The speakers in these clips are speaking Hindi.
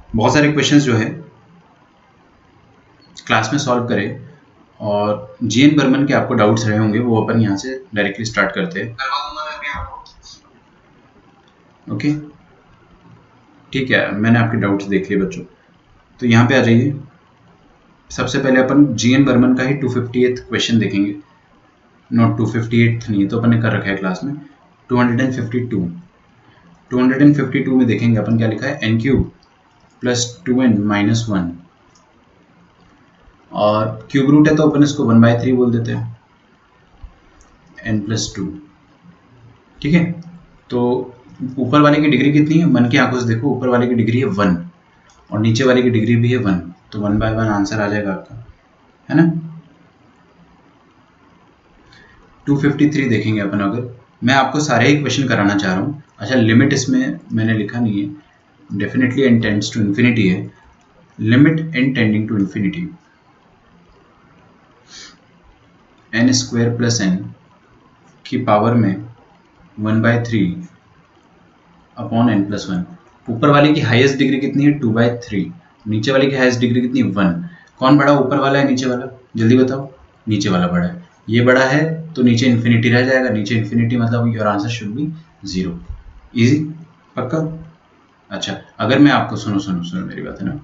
बहुत सारे क्वेश्चंस जो है क्लास में सॉल्व करें, और जीएन बर्मन के आपको डाउट्स रहे होंगे वो अपन यहाँ से डायरेक्टली स्टार्ट करते हैं। ओके, ठीक है, मैंने आपके डाउट्स देख लिए बच्चों, तो यहाँ पे आ जाइए। सबसे पहले अपन जीएन बर्मन का ही 258 क्वेश्चन देखेंगे। नॉट 258 नहीं, तो अपन ने कर रखा है क्लास में 252 में देखेंगे अपन क्या लिखा है, N cube plus 2n minus 1, और क्यूब रूट है तो अपन इसको 1/3 बोल देते हैं, n प्लस 2। ठीक है, तो ऊपर वाले की डिग्री कितनी है, मन की आंखों से देखो, ऊपर वाले की डिग्री है 1 और नीचे वाले की डिग्री भी है 1, तो 1/1 आंसर आ जाएगा आपका, है ना। 253 देखेंगे अपन। अगर मैं आपको सारे ही क्वेश्चन कराना चाह रहा हूँ, अच्छा लिमिट इसमें मैंने लिखा नहीं है, definitely n tends to infinity है, limit n tending to infinity n square plus n की पावर में 1/3 अपॉन n प्लस 1। ऊपर वाले की हाईएस्ट डिग्री कितनी है, 2/3, नीचे वाले की हाईएस्ट डिग्री कितनी है, 1। कौन बड़ा, ऊपर वाला है नीचे वाला, जल्दी बताओ। नीचे वाला बड़ा है, ये बड़ा है तो नीचे इन्फिनिटी रह जाएगा, नीचे इन्फिनिटी मतलब your answer should be 0। Easy, पक्का। अच्छा, अगर मैं आपको सुनो सुनो सुनो मेरी बात है ना,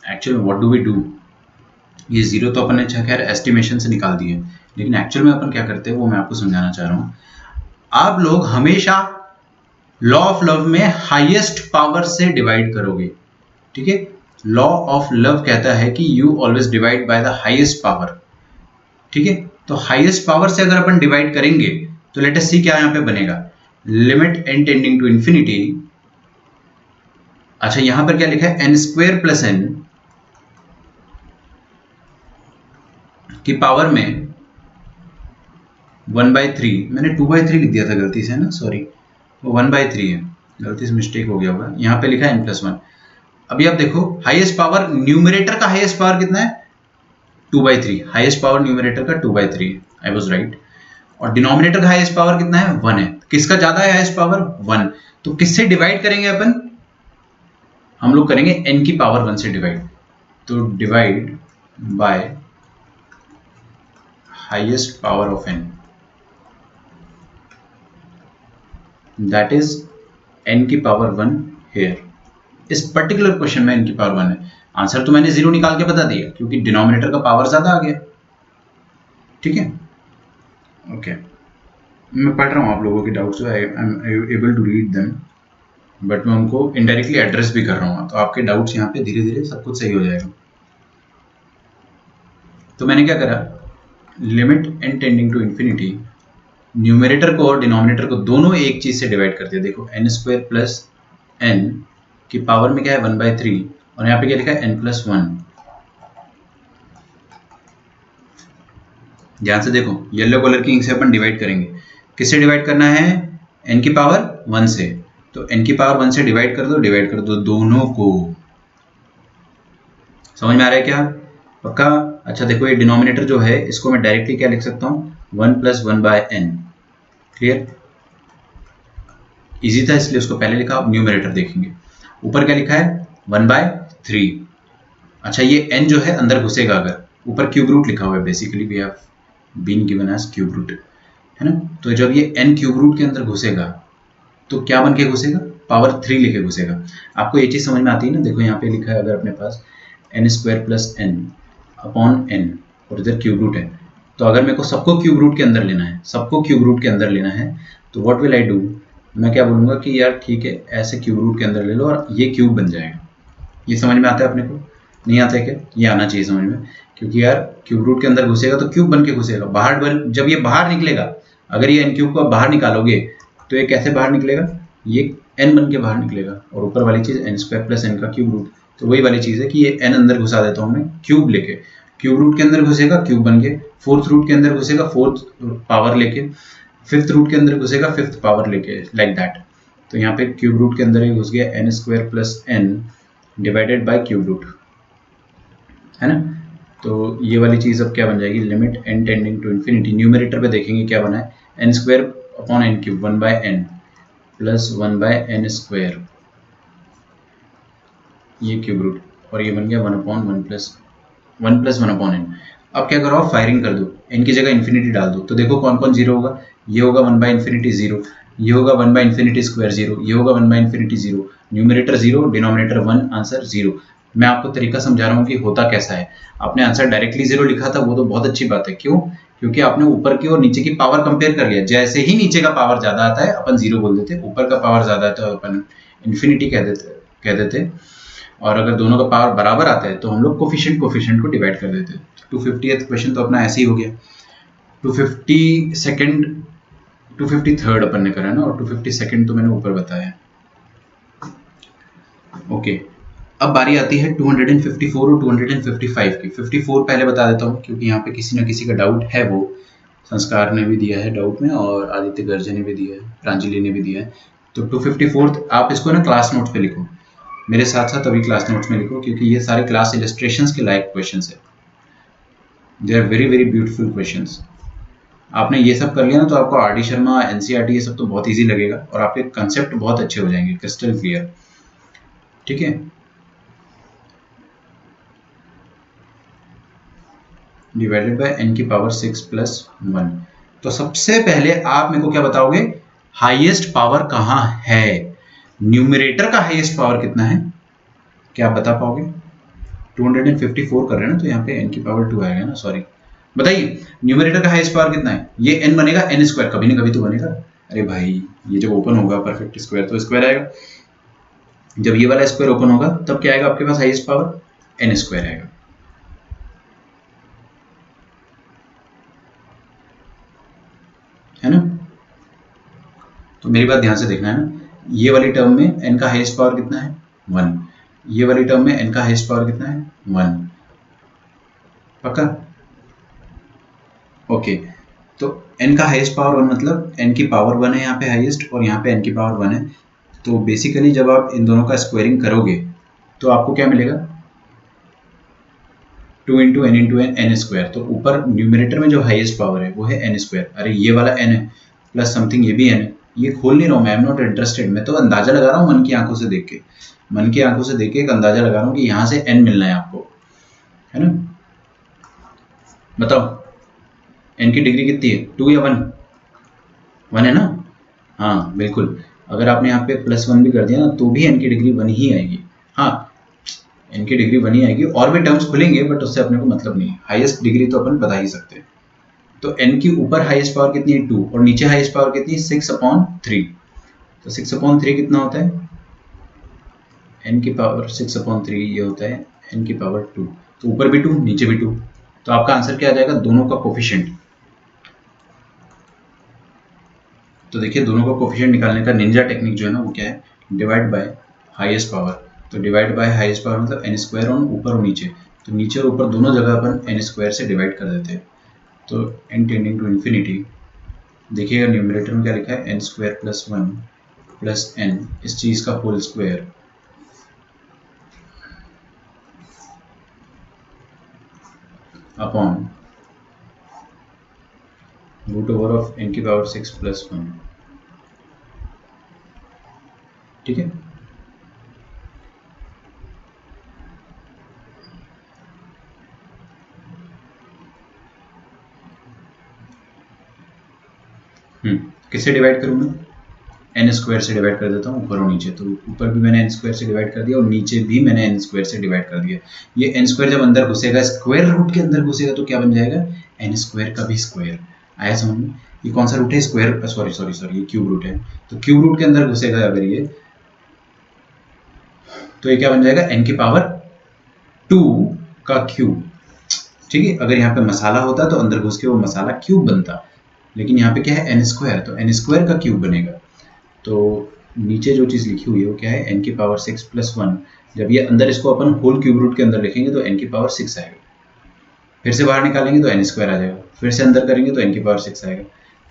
एक्चुअल में व्हाट डू वी डू, ये 0 तो अपन ने खैर एस्टिमेशन से निकाल दिए, लेकिन एक्चुअल में अपन क्या करते हैं वो मैं आपको समझाना चाह रहा हूँ। आप लोग हमेशा लॉ ऑफ लव में हाईएस्ट पावर से डिवाइड करोगे, ठीक है। लॉ ऑफ लव कहता है कि you always divide by the highest power, ठीक है। तो हाईएस्ट पावर से अगर अपन डिवाइड करेंगे तो लेट अस सी क्या यहां पे बनेगा, limit n tending to infinity. अच्छा, यहां पर क्या लिखा है, n स्क्वायर प्लस n की पावर में 1/3, मैंने 2/3 लिख दिया था गलती से ना, सॉरी, वो 1/3 है, गलती से मिस्टेक हो गया होगा, यहाँ पे लिखा है n+1। अभी आप देखो हाईएस्ट पावर, न्यूमरेटर का हाईएस्ट पावर कितना है, 2/3, हाईएस्ट पावर न्यूमरेटर का 2/3, आई वाज राइट। और डिनोमिनेटर का हाईएस्ट पावर कितना है, 1 है। किसका ज्यादा है हाईएस्ट पावर, 1। तो किससे डिवाइड करेंगे अपन, हम लोग करेंगे n की पावर 1 से डिवाइड, तो divide by highest power of n, that is n की पावर 1 हेयर। इस पर्टिकुलर क्वेश्चन में n की पावर 1 है, आंसर तो मैंने 0 निकाल के बता दिया क्योंकि डिनोमिनेटर का पावर ज्यादा आ गया, ठीक है। ओके, मैं पढ़ रहा हूँ आप लोगों के doubts, I am able to read them, but मैं उनको इनडायरेक्टली एड्रेस भी कर रहा हूँ, तो आपके डाउट्स यहाँ पे धीरे धीरे सब कुछ सही हो जाएगा। तो मैंने क्या करा, limit n tending to infinity, numerator को और डिनोमिनेटर को दोनों एक चीज से डिवाइड कर दिया। देखो n स्क्वायर प्लस n की पावर में क्या है, 1/3, और यहाँ पे क्या लिखा है, n+1। ध्यान से देखो, येलो कलर की इंक से अपन डिवाइड करेंगे, किससे डिवाइड करना है, n की पावर 1 से, तो n की पावर 1 से डिवाइड कर दो दोनों को। समझ में आ रहा है क्या, पक्का। अच्छा देखो, ये डिनोमिनेटर जो है इसको मैं डायरेक्टली क्या लिख सकता हूँ, 1 + 1/n, क्लियर। इजी था इसलिए उसको पहले लिखा, अब न्यूमरेटर देखेंगे, ऊपर क्या लिखा है, 1/3। अच्छा, ये n जो है अंदर घुसेगा, अगर ऊपर क्यूब रूट लिखा हुआ है, basically we have been given as cube root, है ना। तो जब ये n क्यूब रूट के अंदर घुसेगा तो क्या बन के घुसेगा, पावर 3 लेके घुसेगा। आपको ये चीज समझ में आती है ना, देखो यहाँ पे लिखा है अगर अपने पास n square plus n upon n, और इधर क्यूब रूट है, तो अगर मेरे को सबको क्यूब रूट के अंदर लेना है, सबको क्यूब रूट के अंदर लेना है, तो व्हाट विल आई डू, मैं क्या बोलूंगा कि यार ठीक है, ऐसे क्यूब रूट के अंदर ले लो और ये क्यूब बन जाएगा। ये समझ में आता है अपने को, नहीं आता है क्या, ये आना चाहिए समझ में, क्योंकि यार क्यूब रूट के अंदर घुसेगा तो क्यूब बन के घुसेगा, बाहर जब ये बाहर निकलेगा, अगर ये n क्यूब को बाहर निकालोगे तो ये कैसे बाहर निकलेगा, ये n बन के बाहर निकलेगा, और ऊपर वाली चीज n स्क्वायर प्लस n का क्यूब रूट, तो वही वाली चीज है कि ये n अंदर घुसा देता हूँ मैं क्यूब लेके, क्यूब रूट के अंदर घुसेगा क्यूब बन के, फोर्थ रूट के अंदर घुसेगा फोर्थ पावर लेके, फिफ्थ रूट के अंदर घुसेगा फिफ्थ पावर लेके, लाइक दैट। तो यहाँ पे क्यूब रूट के अंदर ही घुस गया n square plus n divided by cube root, है ना। तो ये वाली चीज अब क्या बन जाएगी, limit n tending to infinity, numerator पे देखेंगे क्या बना है, n square upon n cube, 1/n plus 1/n square ये क्यूब रूट, और ये बन गया 1/1+1/n। अब क्या करो, आप फायरिंग कर दो, n की जगह इन्फिनिटी डाल दो, तो देखो कौन कौन जीरो होगा। ये होगा 1/∞ 0, ये होगा 1/∞² 0, ये होगा 1/∞ 0, न्यूमरेटर 0, डिनोमिनेटर 1, आंसर 0। मैं आपको तरीका समझा रहा हूँ कि होता कैसा है। आपने आंसर डायरेक्टली 0 लिखा था, वो तो बहुत अच्छी बात है। क्यों? क्योंकि आपने ऊपर की और नीचे की पावर कंपेयर कर लिया। जैसे ही नीचे का पावर ज्यादा आता है अपन 0 बोल देते, ऊपर का पावर ज्यादा आता है अपन इन्फिनिटी कह देते। और अगर दोनों का पावर बराबर आता है तो हम लोग कोफिशिएंट को डिवाइड कर देते। 250th क्वेश्चन तो अपना ऐसे ही हो गया। 252nd 253rd अपन ने करा ना, और 252nd तो मैंने ऊपर बताया। ओके, अब बारी आती है 254 और 255 की। 54 पहले बता देता हूँ क्योंकि यहाँ पे किसी न किसी का डाउट है। वो संस्कार ने भी दिया है डाउट में, और आदित्य गर्जे ने भी दिया है, प्रांजलि ने भी दिया है। तो 254 आप इसको ना क्लास नोट पे लिखो, मेरे साथ साथ अभी क्लास नोट्स में लिखो, क्योंकि ये सारे क्लास इलस्ट्रेशंस के लायक क्वेश्चंस है। They are very very beautiful questions. आपने ये सब कर लिया ना तो आपको आर डी शर्मा, एनसीईआरटी ये सब तो बहुत इजी लगेगा, और आपके कंसेप्ट बहुत अच्छे हो जाएंगे, क्रिस्टल क्लियर। ठीक है, डिवाइडेड बाय n की पावर 6 + 1। तो सबसे पहले आप मेरे को क्या बताओगे, हाईएस्ट पावर कहाँ है? न्यूमरेटर का हाईएस्ट पावर कितना है, क्या आप बता पाओगे? 254 कर रहे हैं ना, तो यहाँ पे n की पावर 2 आएगा ना, सॉरी बताइए, न्यूमरेटर का हाईएस्ट पावर कितना है? ये n बनेगा n², कभी ना कभी तो बनेगा। अरे भाई, ये जब ओपन होगा परफेक्ट स्क्वायर तो स्क्वायर आएगा, जब ये वाला स्क्वायर ओपन होगा तब क्या आएगा आपके पास हाईएस्ट पावर? n² आएगा। है ना? तो मेरी बात ध्यान से देखना है ना, ये वाली टर्म में n का हाईएस्ट पावर कितना है? 1। ये वाली टर्म में n का हाईएस्ट पावर कितना है? 1। पक्का? ओके, तो n का हाईएस्ट पावर 1 मतलब n की पावर 1 है यहाँ पे हाईएस्ट, और यहाँ पे n की पावर 1 है। तो बेसिकली जब आप इन दोनों का स्क्वायरिंग करोगे तो आपको क्या मिलेगा? 2 × n × n²। तो ऊपर न्यूमरेटर में जो हाईएस्ट पावर है वो है n²। अरे ये वाला n है प्लस समथिंग, ये भी n है। ये खोल नहीं रहा हूँ मैं, आई एम नॉट इंटरेस्टेड। मैं तो अंदाजा लगा रहा हूँ मन की आंखों से देख के, मन की आंखों से देख के एक अंदाजा लगा रहा हूँ कि यहाँ से n मिलना है आपको, है ना? बताओ n की डिग्री कितनी है, 2 या 1? 1 है ना? हाँ बिल्कुल, अगर आपने यहाँ पे +1 भी कर दिया ना तो भी n की डिग्री 1 ही आएगी। हाँ, n की डिग्री 1 ही आएगी, और भी टर्म्स खुलेंगे बट उससे अपने को मतलब नहीं है। हाईएस्ट डिग्री तो अपन बता ही सकते हैं। तो n की ऊपर हाईएस्ट पावर कितनी है? 2, और नीचे हाईएस्ट पावर कितनी है? 6/3। तो 6/3 कितना होता है? n की पावर 6/3 ये होता है n की पावर 2। तो ऊपर भी 2 नीचे भी 2, तो आपका आंसर क्या आ जाएगा? दोनों का कोफिशिएंट। तो देखिए, दोनों का कोफिशिएंट निकालने का निंजा टेक्निक जो है ना वो क्या है? Divide by highest power. तो डिवाइड बाय हाईएस्ट पावर मतलब n² ऑन ऊपर और नीचे, तो नीचे और ऊपर दोनों जगह अपन n² से डिवाइड कर देते हैं। तो n टेंडिंग टू इन्फिनिटी, देखिएगा न्यूमरेटर में क्या लिखा है? n² + 1 + n, इस चीज का होल स्क्वायर अपॉन √ओवर ऑफ n की पावर 6 + 1। ठीक है, किससे डिवाइड करूंगा? n² से डिवाइड कर देता हूँ ऊपर और नीचे। तो ऊपर भी मैंने n² से डिवाइड कर दिया और नीचे भी मैंने n² से डिवाइड कर दिया। ये n² जब अंदर घुसेगा, स्क्वायर रूट के अंदर घुसेगा तो क्या बन जाएगा? n² का भी स्क्वायर। आया समझ में? ये कौन सा रूट है? स्क्वायर, सॉरी ये क्यूब रूट है। तो क्यूब रूट के अंदर घुसेगा अगर ये, तो ये क्या बन जाएगा? n की पावर 2 का क्यूब। ठीक है, अगर यहाँ पे मसाला होता तो अंदर घुस के वो मसाला क्यूब बनता, लेकिन यहाँ पे क्या है? n², तो n² का क्यूब बनेगा। तो नीचे जो चीज़ लिखी हुई है वो क्या है? n की पावर 6 + 1। जब ये अंदर इसको अपन होल क्यूब रूट के अंदर लिखेंगे तो n की पावर 6 आएगा, फिर से बाहर निकालेंगे तो n² आ जाएगा, फिर से अंदर करेंगे तो n की पावर 6 आएगा,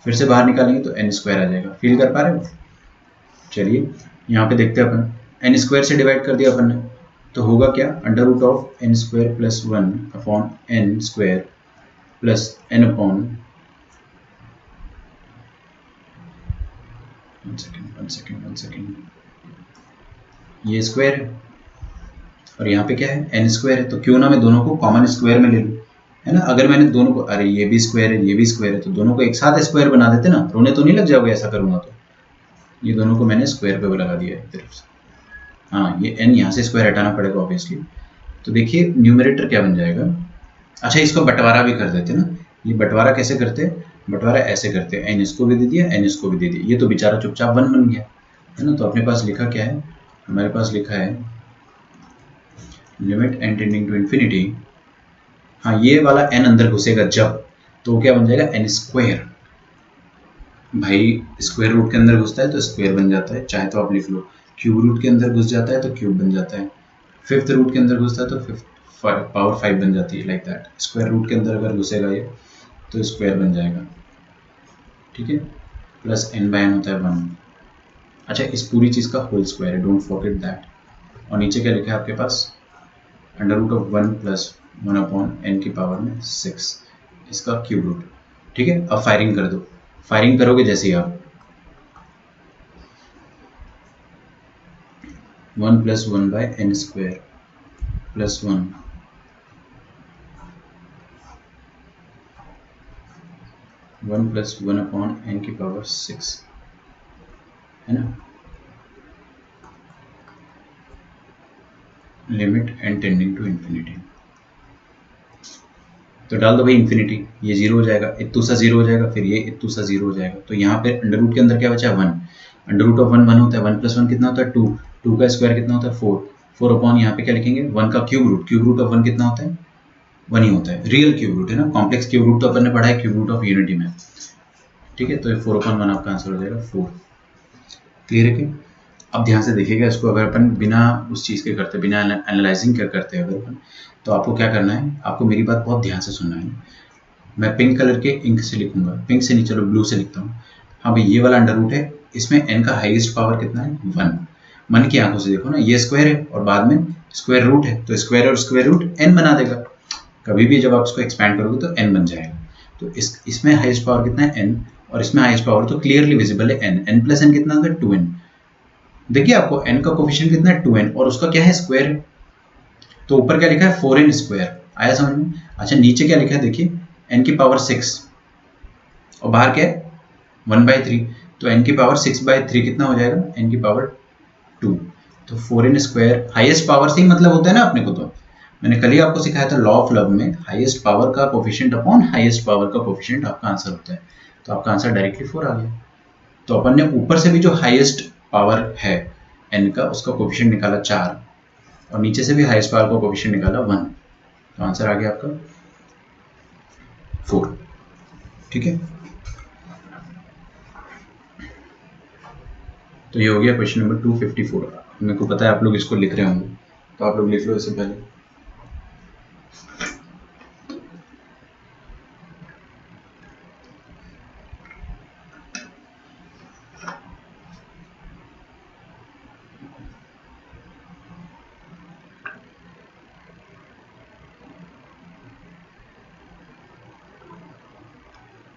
फिर से बाहर निकालेंगे तो n² आ जाएगा। फील कर पा रहे हो? चलिए यहाँ पे देखते हैं अपन, n² से डिवाइड कर दिया अपन ने, तो होगा क्या? √of n² + 1 upon n² plus n upon, one second, ये स्क्वायर है, और यहाँ पे क्या है एन स्क्वायर है, तो क्यों ना मैं दोनों को कॉमन स्क्वायर में ले लूँ, है ना। अगर मैंने दोनों को, अरे ये भी स्क्वायर है ये भी स्क्वायर है, तो दोनों को एक साथ स्क्वायर बना देते ना, रोने तो नहीं लग जाओगे ऐसा करूँगा तो। ये दोनों को मैंने स्क्वायर पे लगा दिया है एक तरफ से। हाँ ये एन यहाँ से स्क्वायर हटाना पड़ेगा ऑब्वियसली। तो देखिए न्यूमरेटर क्या बन जाएगा। अच्छा इसको बंटवारा भी कर देते ना। ये बंटवारा कैसे करते हैं, बंटवारा ऐसे करते हैं, एन इसको भी दे दिया एन इसको भी दे दिया, ये तो बेचारा चुपचाप वन बन गया, है ना। तो अपने पास लिखा क्या है, हमारे पास लिखा है limit n tending to infinity. हाँ ये वाला एन अंदर घुसेगा जब, तो क्या बन जाएगा एन स्क्वायर। भाई स्क्वायर रूट के अंदर घुसता है तो स्क्वायर बन जाता है, चाहे तो आप लिख लो क्यूब रूट के अंदर घुस जाता है तो क्यूब बन जाता है, फिफ्थ रूट के अंदर घुसता है तो फिफ्थ पावर 5 बन जाती है, लाइक दैट। स्क्वायर रूट के अंदर अगर घुसेगा ये तो स्क्वायर बन जाएगा, ठीक है। प्लस एन बाय एन होता है 1। अच्छा इस पूरी चीज़ का होल स्क्वायर है, डोंट फॉरगेट दैट। और नीचे क्या लिखा है आपके पास, under root of 1 plus 1 upon N की पावर में 6, इसका क्यूब रूट, ठीक है। अब फायरिंग कर दो, फायरिंग करोगे जैसे ही आप 1 plus 1 by n square plus 1 1 plus 1 upon N की पावर 6, है ना। Limit n tending to infinity, तो डाल दो भाई इन्फिनिटी, ये जीरो हो जाएगा, इतू सा जीरो हो जाएगा, फिर ये इतू सा जीरो हो जाएगा। तो यहाँ पे अंडर रूट के अंदर क्या बचा है 1, अंडर रूट ऑफ 1 1 होता है, 1 प्लस 1 कितना होता है 2, 2 का स्क्वायर कितना होता है 4, 4 अपॉन यहाँ पे क्या लिखेंगे 1 का cube root, cube root of 1 कितना होता है 1 ही होता है, रियल क्यूब रूट है ना, कॉम्प्लेक्स क्यूब रूट तो अपन ने पढ़ा है क्यूब रूट ऑफ यूनिटी में, ठीक है। तो ये 4 अपॉन 1 आपका आंसर हो जाएगा 4। क्लियर है कि। अब ध्यान से देखिएगा इसको, अगर अपन बिना उस चीज़ के करते, बिना एनालाइजिंग क्या करते हैं अगर अपन, तो आपको क्या करना है, आपको मेरी बात बहुत ध्यान से सुनना है। मैं पिंक कलर के इंक से लिखूंगा, पिंक से नहीं चलो ब्लू से लिखता हूँ। हाँ भाई ये वाला अंडर रूट है, इसमें n का हाईएस्ट पावर कितना है 1, मन की आंखों से देखो ना, ये स्क्वायर है और बाद में स्क्वायर रूट है, तो स्क्वायर और स्क्वायर रूट n बना देगा, कभी भी जब आप इसको एक्सपैंड करोगे तो n बन जाएगा। तो इसमें हाईएस्ट पावर कितना है n, और इसमें हाईएस्ट पावर तो क्लियरली विजिबल है n, n प्लस n कितना होता है 2n। देखिए आपको n का कोफिशिएंट कितना है 2n और उसका क्या है स्क्वायर है, तो ऊपर क्या लिखा है 4n स्क्वायर, आया समझ में। अच्छा नीचे क्या लिखा है देखिए n की पावर 6 और बाहर क्या है 1/3, तो n की पावर 6/3 कितना हो जाएगा n की पावर 2, तो 4n स्क्वायर हाईएस्ट पावर से ही मतलब होता है ना अपने को। तो मैंने कल ही आपको सिखाया था लॉ ऑफ लव में, हाईएस्ट पावर का कोफिशिएंट अपॉन हाईएस्ट पावर का कोफिशिएंट आपका आंसर होता है, तो आपका आंसर डायरेक्टली 4 आ गया। तो अपन ने ऊपर से भी जो हाईएस्ट पावर है n का उसका कोफिशिएंट निकाला 4 और नीचे से भी हाईएस्ट पावर का कोफिशिएंट निकाला 1, तो आंसर आ गया आपका 4, ठीक है। तो ये हो गया क्वेश्चन नंबर 254। मेरे को पता है आप लोग इसको लिख रहे होंगे, तो आप लोग लिख लो इससे पहले।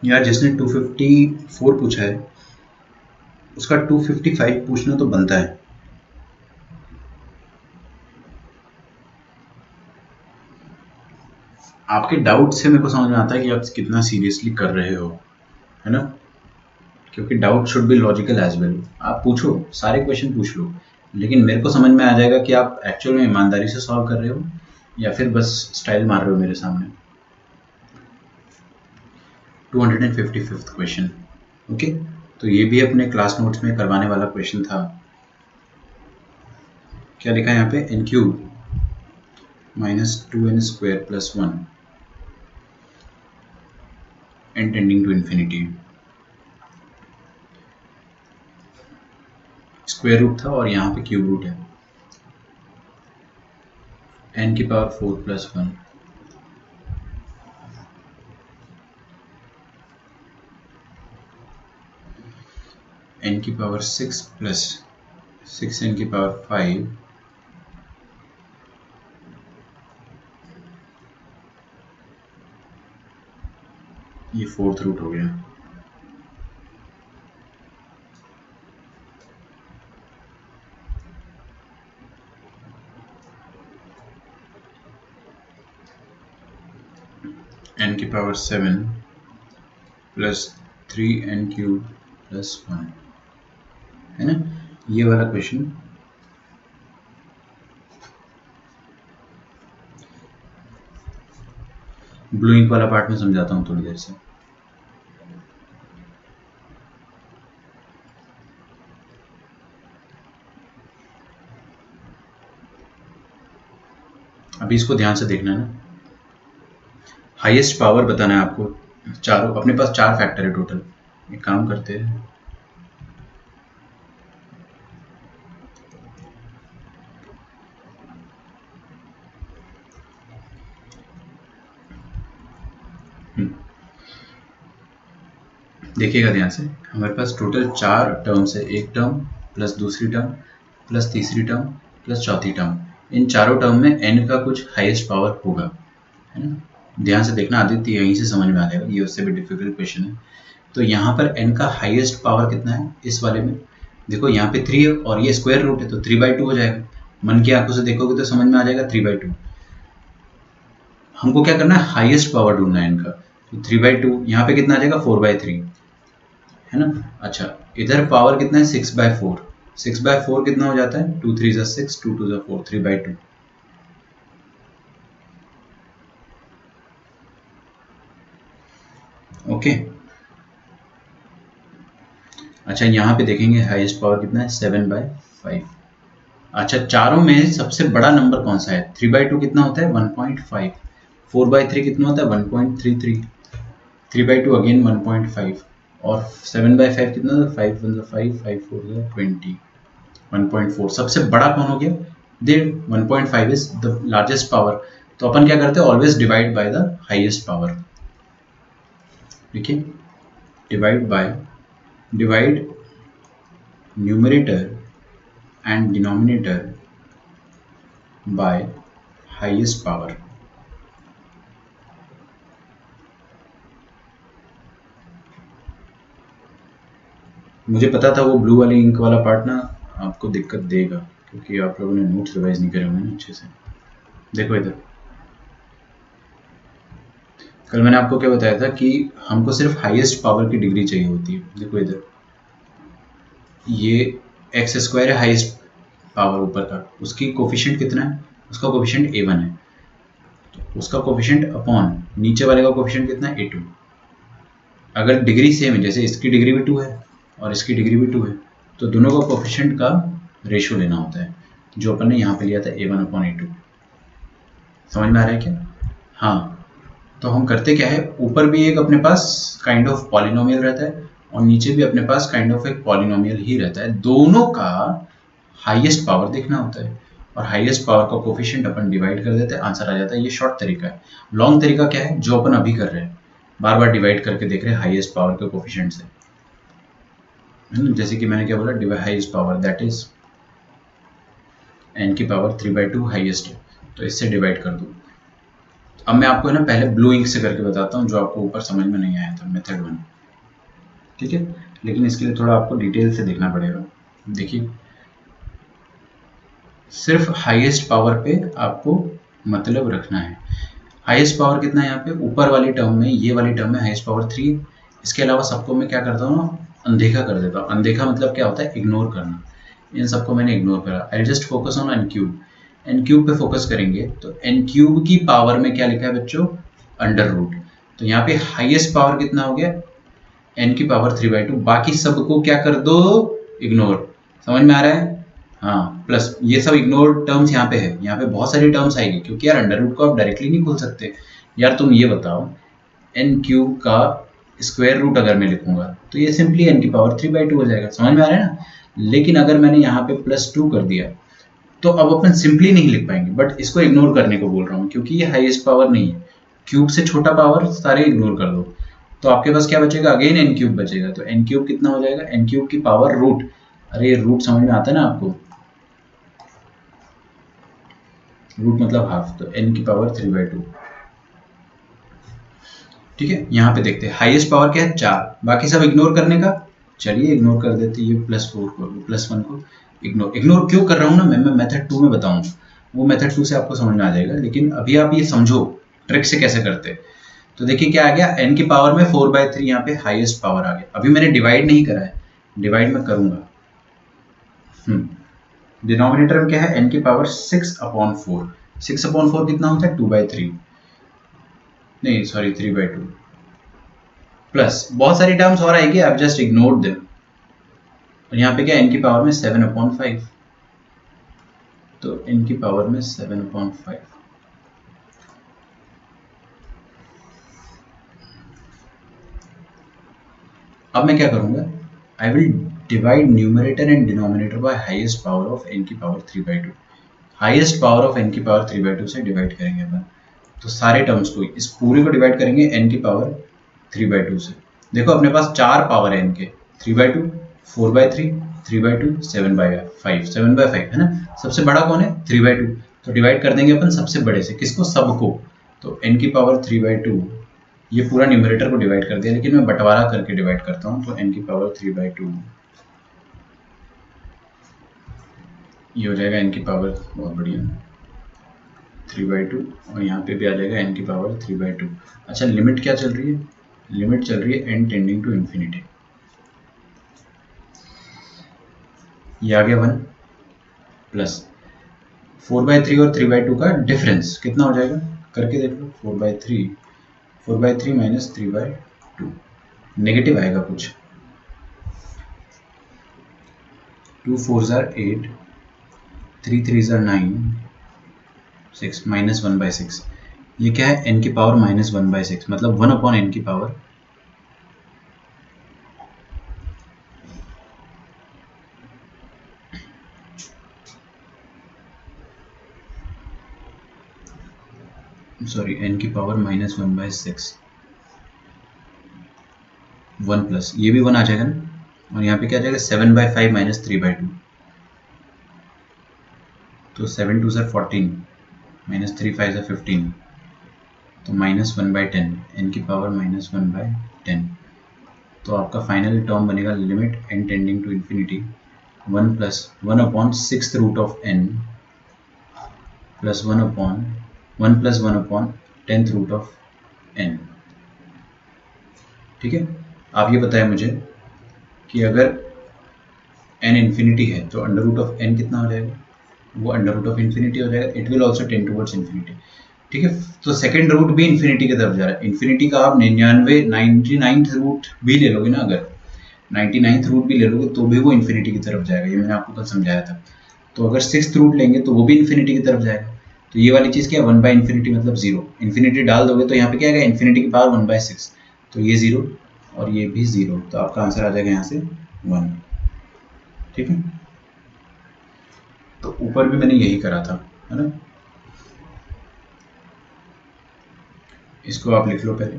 यार जिसने 254 पूछा है उसका 255 पूछना तो बनता है। आपके डाउट से मेरे को समझ में आता है कि आप कितना सीरियसली कर रहे हो, है ना, क्योंकि doubt should be logical as well. आप पूछो, सारे क्वेश्चन पूछ लो, लेकिन मेरे को समझ में आ जाएगा कि आप एक्चुअल में ईमानदारी से सॉल्व कर रहे हो या फिर बस स्टाइल मार रहे हो मेरे सामने। 255th question, okay. तो ये भी अपने क्लास नोट्स में करवाने वाला क्वेश्चन था। क्या लिखा है यहाँ पे, n cube minus 2n square plus 1 n tending to infinity, square root था और यहाँ पे क्यूब रूट है, n की पावर 4 प्लस 1 n की पावर 6 प्लस 6n की पावर 5 ये फोर्थ रूट हो गया। n की power 7 plus 3n cube plus 1, है ना, ये वाला क्वेश्चन। ब्लू इंक वाला पार्ट में समझाता हूँ थोड़ी देर से। अभी इसको ध्यान से देखना है ना। हाईएस्ट पावर बताना है आपको, चारों, अपने पास 4 फैक्टर है टोटल। एक काम करते हैं, देखिएगा ध्यान से। हमारे पास टोटल 4 टर्म्स है, एक टर्म प्लस दूसरी टर्म प्लस तीसरी टर्म प्लस चौथी टर्म। इन चारों टर्म में n का कुछ हाईएस्ट पावर होगा, है ना। ध्यान से देखना आदित्य, यहीं से समझ में आ जाएगा, ये उससे भी डिफिकल्ट क्वेश्चन है। तो यहाँ पर n का हाईएस्ट पावर कितना है इस वाले में, देखो यहाँ पे 3 है और ये स्क्वायर रूट है तो 3/2 हो जाएगा। मन की आंखों से देखोगे तो समझ में आ जाएगा 3/2। हमको क्या करना है, हाईएस्ट पावर ढूंढना है इनका। तो 3/2 यहाँ पे कितना आ जाएगा 4/3, है ना। अच्छा, इधर पावर कितना है 6/4। 6/4 कितना हो जाता है, 2 3 6, 2 2 4, 3/2। ओके। अच्छा, यहाँ पे देखेंगे हाईएस्ट पावर कितना है 7/5। अच्छा, चारों में सबसे बड़ा नंबर कौन सा है, 3/2 कितना होता है 1.5, 4/3 कितना होता है 1.33, 3/2 अगेन 1.5 और 7/5 कितना होता है 5 1 5 5 4 20, 1.4। सबसे बड़ा कौन हो गया, the 1.5 is the largest power. तो अपन क्या करते हैं, always divide by the highest power. देखिए, divide numerator and denominator by highest power. मुझे पता था वो ब्लू वाली इंक वाला पार्ट ना आपको दिक्कत देगा, क्योंकि आप लोगों ने नोट्स रिवाइज नहीं करे होंगे ना अच्छे से। देखो इधर, कल मैंने आपको क्या बताया था कि हमको सिर्फ हाईएस्ट पावर की डिग्री चाहिए होती है। देखो इधर, ये एक्स स्क्वायर है हाईएस्ट पावर ऊपर का, उसकी कोफिशिएंट कितना है, उसका कोफिशिएंट a1 है, तो उसका कोफिशिएंट अपॉन नीचे वाले का कोफिशिएंट कितना है a2। अगर डिग्री सेम है, जैसे इसकी डिग्री भी 2 है और इसकी डिग्री भी 2 है, तो दोनों का कोफिशिएंट का रेशियो लेना होता है, जो अपन ने यहाँ पे लिया था a1/a2। समझ में आ रहा है क्या? हाँ, तो हम करते क्या है, ऊपर भी एक अपने पास काइंड ऑफ पॉलिनोमियल रहता है और नीचे भी अपने पास काइंड ऑफ एक पॉलिनोमियल ही रहता है। दोनों का हाईएस्ट पावर देखना होता है और हाईएस्ट पावर का कोफिशिएंट अपन डिवाइड कर देते हैं, आंसर आ जाता है। ये शॉर्ट तरीका है। लॉन्ग तरीका क्या है, जो अपन अभी कर रहे हैं, बार बार डिवाइड करके देख रहे हैं हाईएस्ट पावर के कोफिशिएंट से। जैसे कि मैंने क्या बोला, highest power that is n की पावर 3/2 हाईएस्ट है, तो इससे डिवाइड कर दो। अब मैं आपको है ना पहले ब्लू इंक से करके बताता हूँ, जो आपको ऊपर समझ में नहीं आया था, मेथड 1, ठीक है। लेकिन इसके लिए थोड़ा आपको डिटेल से देखना पड़ेगा। देखिए, सिर्फ हाईएस्ट पावर पे आपको मतलब रखना है। हाईएस्ट पावर कितना है यहाँ पे, ऊपर वाली टर्म में, ये वाली टर्म में हाईएस्ट पावर 3 है। इसके अलावा सबको मैं क्या करता हूँ ना, अनदेखा कर देता हूँ। अनदेखा मतलब क्या होता है, इग्नोर करना। इन सबको मैंने इग्नोर करा। I just focus on n cube. N cube पे फोकस करेंगे तो एन क्यूब की पावर में क्या लिखा है बच्चों, अंडर रूट। तो यहाँ पे हाईएस्ट पावर कितना हो गया, एन की पावर 3/2। बाकी सबको क्या कर दो, इग्नोर। समझ में आ रहा है? हाँ, प्लस ये सब इग्नोर टर्म्स यहाँ पे है, यहाँ पे बहुत सारी टर्म्स आएगी, क्योंकि यार अंडर रूट को आप डायरेक्टली नहीं खोल सकते। यार तुम ये बताओ, एन क्यूब का स्क्वायर रूट अगर मैं लिखूंगा तो ये सिंपली एन की पावर 3/2 हो जाएगा। समझ में आ रहा है ना? लेकिन अगर मैंने यहाँ पे +2 कर दिया तो अब अपन सिंपली नहीं लिख पाएंगे, बट इसको इग्नोर करने को बोल रहा हूँ, क्योंकि ये हाईएस्ट पावर नहीं है। क्यूब से छोटा पावर सारे इग्नोर कर दो, तो आपके पास क्या बचेगा, अगेन एन क्यूब बचेगा। तो एन क्यूब कितना हो जाएगा, एन क्यूब की पावर रूट, अरे रूट समझ में आता है ना आपको, रूट मतलब हाफ, तो एन की पावर 3/2। ठीक है, यहाँ पे देखते हैं हाईएस्ट पावर क्या है 4, बाकी सब इग्नोर करने का। चलिए इग्नोर कर देते, ये +4 को, +1 को इग्नोर क्यों कर रहा हूँ ना मैं मेथड 2 में बताऊँ, वो मेथड 2 से आपको समझ में आ जाएगा। लेकिन अभी आप ये समझो ट्रिक से कैसे करते हैं। तो देखिए क्या आ गया, n की पावर में 4/3 यहाँ पे हाईएस्ट पावर आ गया। अभी मैंने डिवाइड नहीं करा है, डिवाइड मैं करूंगा। डिनोमिनेटर में क्या है, n की पावर 6/4। 6/4 कितना होता है, 2/3, नहीं सॉरी 3/2, प्लस बहुत सारी टर्म्स और आएगी, आप जस्ट इग्नोर देम। और यहाँ पे क्या, n की पावर में 7/5, तो n की पावर में 7/5। अब मैं क्या करूंगा, I will divide numerator and denominator by highest power of n की power 3/2। Highest power of n की पावर 3/2 से डिवाइड करेंगे अपन, तो सारे टर्म्स को, इस पूरे को डिवाइड करेंगे n की पावर 3/2 से। देखो अपने पास चार पावर है n के, 3/2, 4/3, 3/2, 7/5, 7/5 है ना। सबसे बड़ा कौन है, 3/2, तो डिवाइड कर देंगे अपन सबसे बड़े से, किसको, सबको। तो n की पावर 3/2, ये पूरा न्यूमरेटर को डिवाइड कर दिया, लेकिन मैं बंटवारा करके डिवाइड करता हूँ। तो n की पावर 3/2 ये हो जाएगा n की पावर, बहुत बढ़िया, 3/2, और यहाँ पे भी आ जाएगा n की पावर 3/2। अच्छा लिमिट क्या चल रही है, लिमिट चल रही है n टेंडिंग टू इन्फिनिटी। ये आ गया 1 प्लस 4/3 और 3/2 का डिफरेंस कितना हो जाएगा, करके देख लो। 4/3 माइनस 3/2, नेगेटिव आएगा कुछ। 2 4 8, 3 3 9, 6 माइनस 1/6। ये क्या है, n की पावर माइनस 1/6, मतलब 1/n की पावर n की पावर माइनस 1/6, 1 प्लस ये भी 1 आ जाएगा ना, और यहाँ पे क्या आ जाएगा, 7/5 माइनस 3/2, तो 7 2 14 माइनस 3 5 15, तो माइनस 1/10, n की पावर माइनस 1/10। तो आपका फाइनल टर्म बनेगा limit n tending to infinity 1 plus 1/6 root of n plus 1 plus 1/10th root of n। ठीक है, आप ये बताएं मुझे कि अगर n इन्फिनिटी है तो अंडर रूट ऑफ n कितना हो जाएगा, वो अंडर रूट ऑफ इन्फिनिटी हो जाएगा। It will also tend towards infinity. ठीक है, तो सेकंड रूट भी इन्फिनिटी की तरफ जा रहा है। इन्फिनिटी का आप 99th रूट भी ले लोगे ना, अगर 99th रूट भी ले लोगे तो भी वो इन्फिनिटी की तरफ जाएगा, ये मैंने आपको कल समझाया था। तो अगर 6th रूट लेंगे तो वो भी इन्फिनिटी की तरफ जाएगा। तो ये वाली चीज़ क्या है, 1/इन्फिनिटी मतलब 0, इन्फिनिटी डाल दोगे तो यहाँ पे क्या आएगा, इन्फिनिटी की पावर 1/6, तो ये 0 और ये भी 0, तो आपका आंसर आ जाएगा यहाँ से 1। ठीक है, तो ऊपर भी मैंने यही करा था, है ना। इसको आप लिख लो पहले,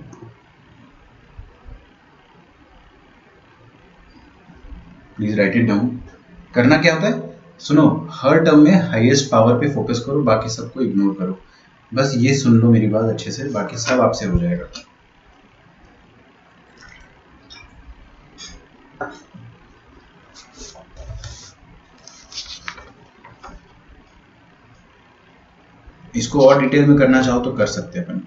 प्लीज राइट इट डाउन। करना क्या होता है, सुनो, हर टर्म में हाईएस्ट पावर पे फोकस करो, बाकी सबको इग्नोर करो। बस ये सुन लो मेरी बात अच्छे से, बाकी सब आपसे हो जाएगा। इसको और डिटेल में करना चाहो तो कर सकते हैं अपन।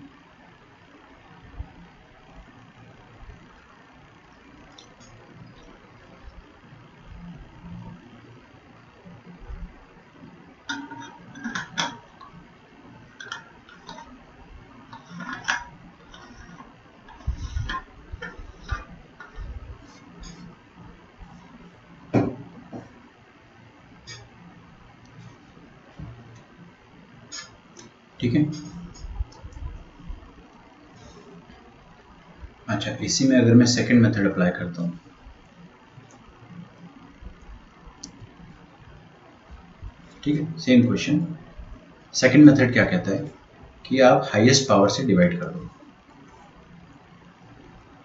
ठीक है, अच्छा इसी में अगर मैं सेकंड मेथड अप्लाई करता हूँ, ठीक है, सेम क्वेश्चन। सेकंड मेथड क्या कहता है कि आप हाईएस्ट पावर से डिवाइड कर दो,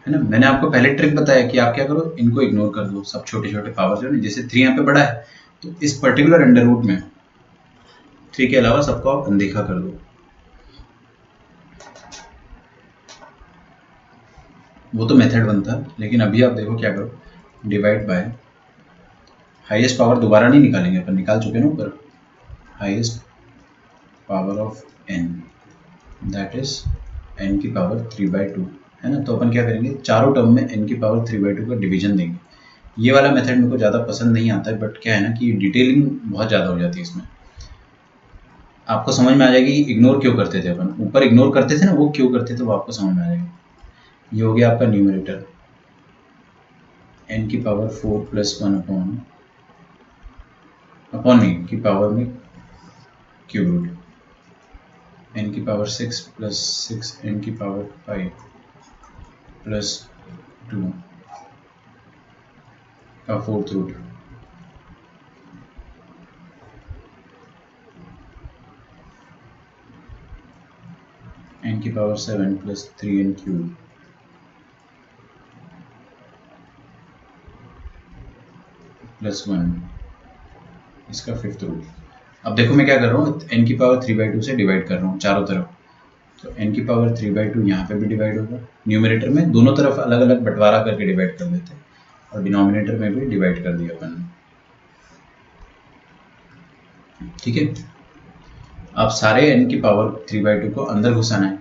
है ना। मैंने आपको पहले ट्रिक बताया कि आप क्या करो, इनको इग्नोर कर दो, सब छोटे छोटे पावर जो है, जैसे 3 यहाँ पे बड़ा है तो इस पर्टिकुलर अंडर रूट में 3 के अलावा सबको आप अनदेखा कर दो। वो तो मेथड 1 था, लेकिन अभी आप देखो क्या करो, डिवाइड बाय हाईएस्ट पावर दोबारा नहीं निकालेंगे अपन, निकाल चुके ना ऊपर, highest power of n that is n की पावर 3/2 है ना। तो अपन क्या करेंगे, चारों टर्म में n की पावर 3/2 का डिवीजन देंगे। ये वाला मेथड मेरे को ज़्यादा पसंद नहीं आता है, बट क्या है ना कि डिटेलिंग बहुत ज़्यादा हो जाती है इसमें। आपको समझ में आ जाएगी इग्नोर क्यों करते थे अपन, ऊपर इग्नोर करते थे ना, वो क्यों करते थे वो आपको समझ में आ जाएगा। ये हो गया आपका न्यूमरेटर, n की पावर 4 + 1 अपॉन नहीं की पावर में क्यूब रूट, n की पावर 6 + 6 n की पावर 5 + 2 का 4th रूट, n की पावर 7 + 3n क्यूब + 1 इसका 5th रूट। अब देखो मैं क्या कर रहा हूँ, n की पावर 3/2 से डिवाइड कर रहा हूँ चारों तरफ, तो n की पावर 3/2 यहाँ पे भी डिवाइड होगा। न्यूमरेटर में दोनों तरफ अलग अलग बंटवारा करके डिवाइड कर देते हैं, और डिनोमिनेटर में भी डिवाइड कर दिया अपन ने, ठीक है। अब सारे n की पावर 3/2 को अंदर घुसाना है,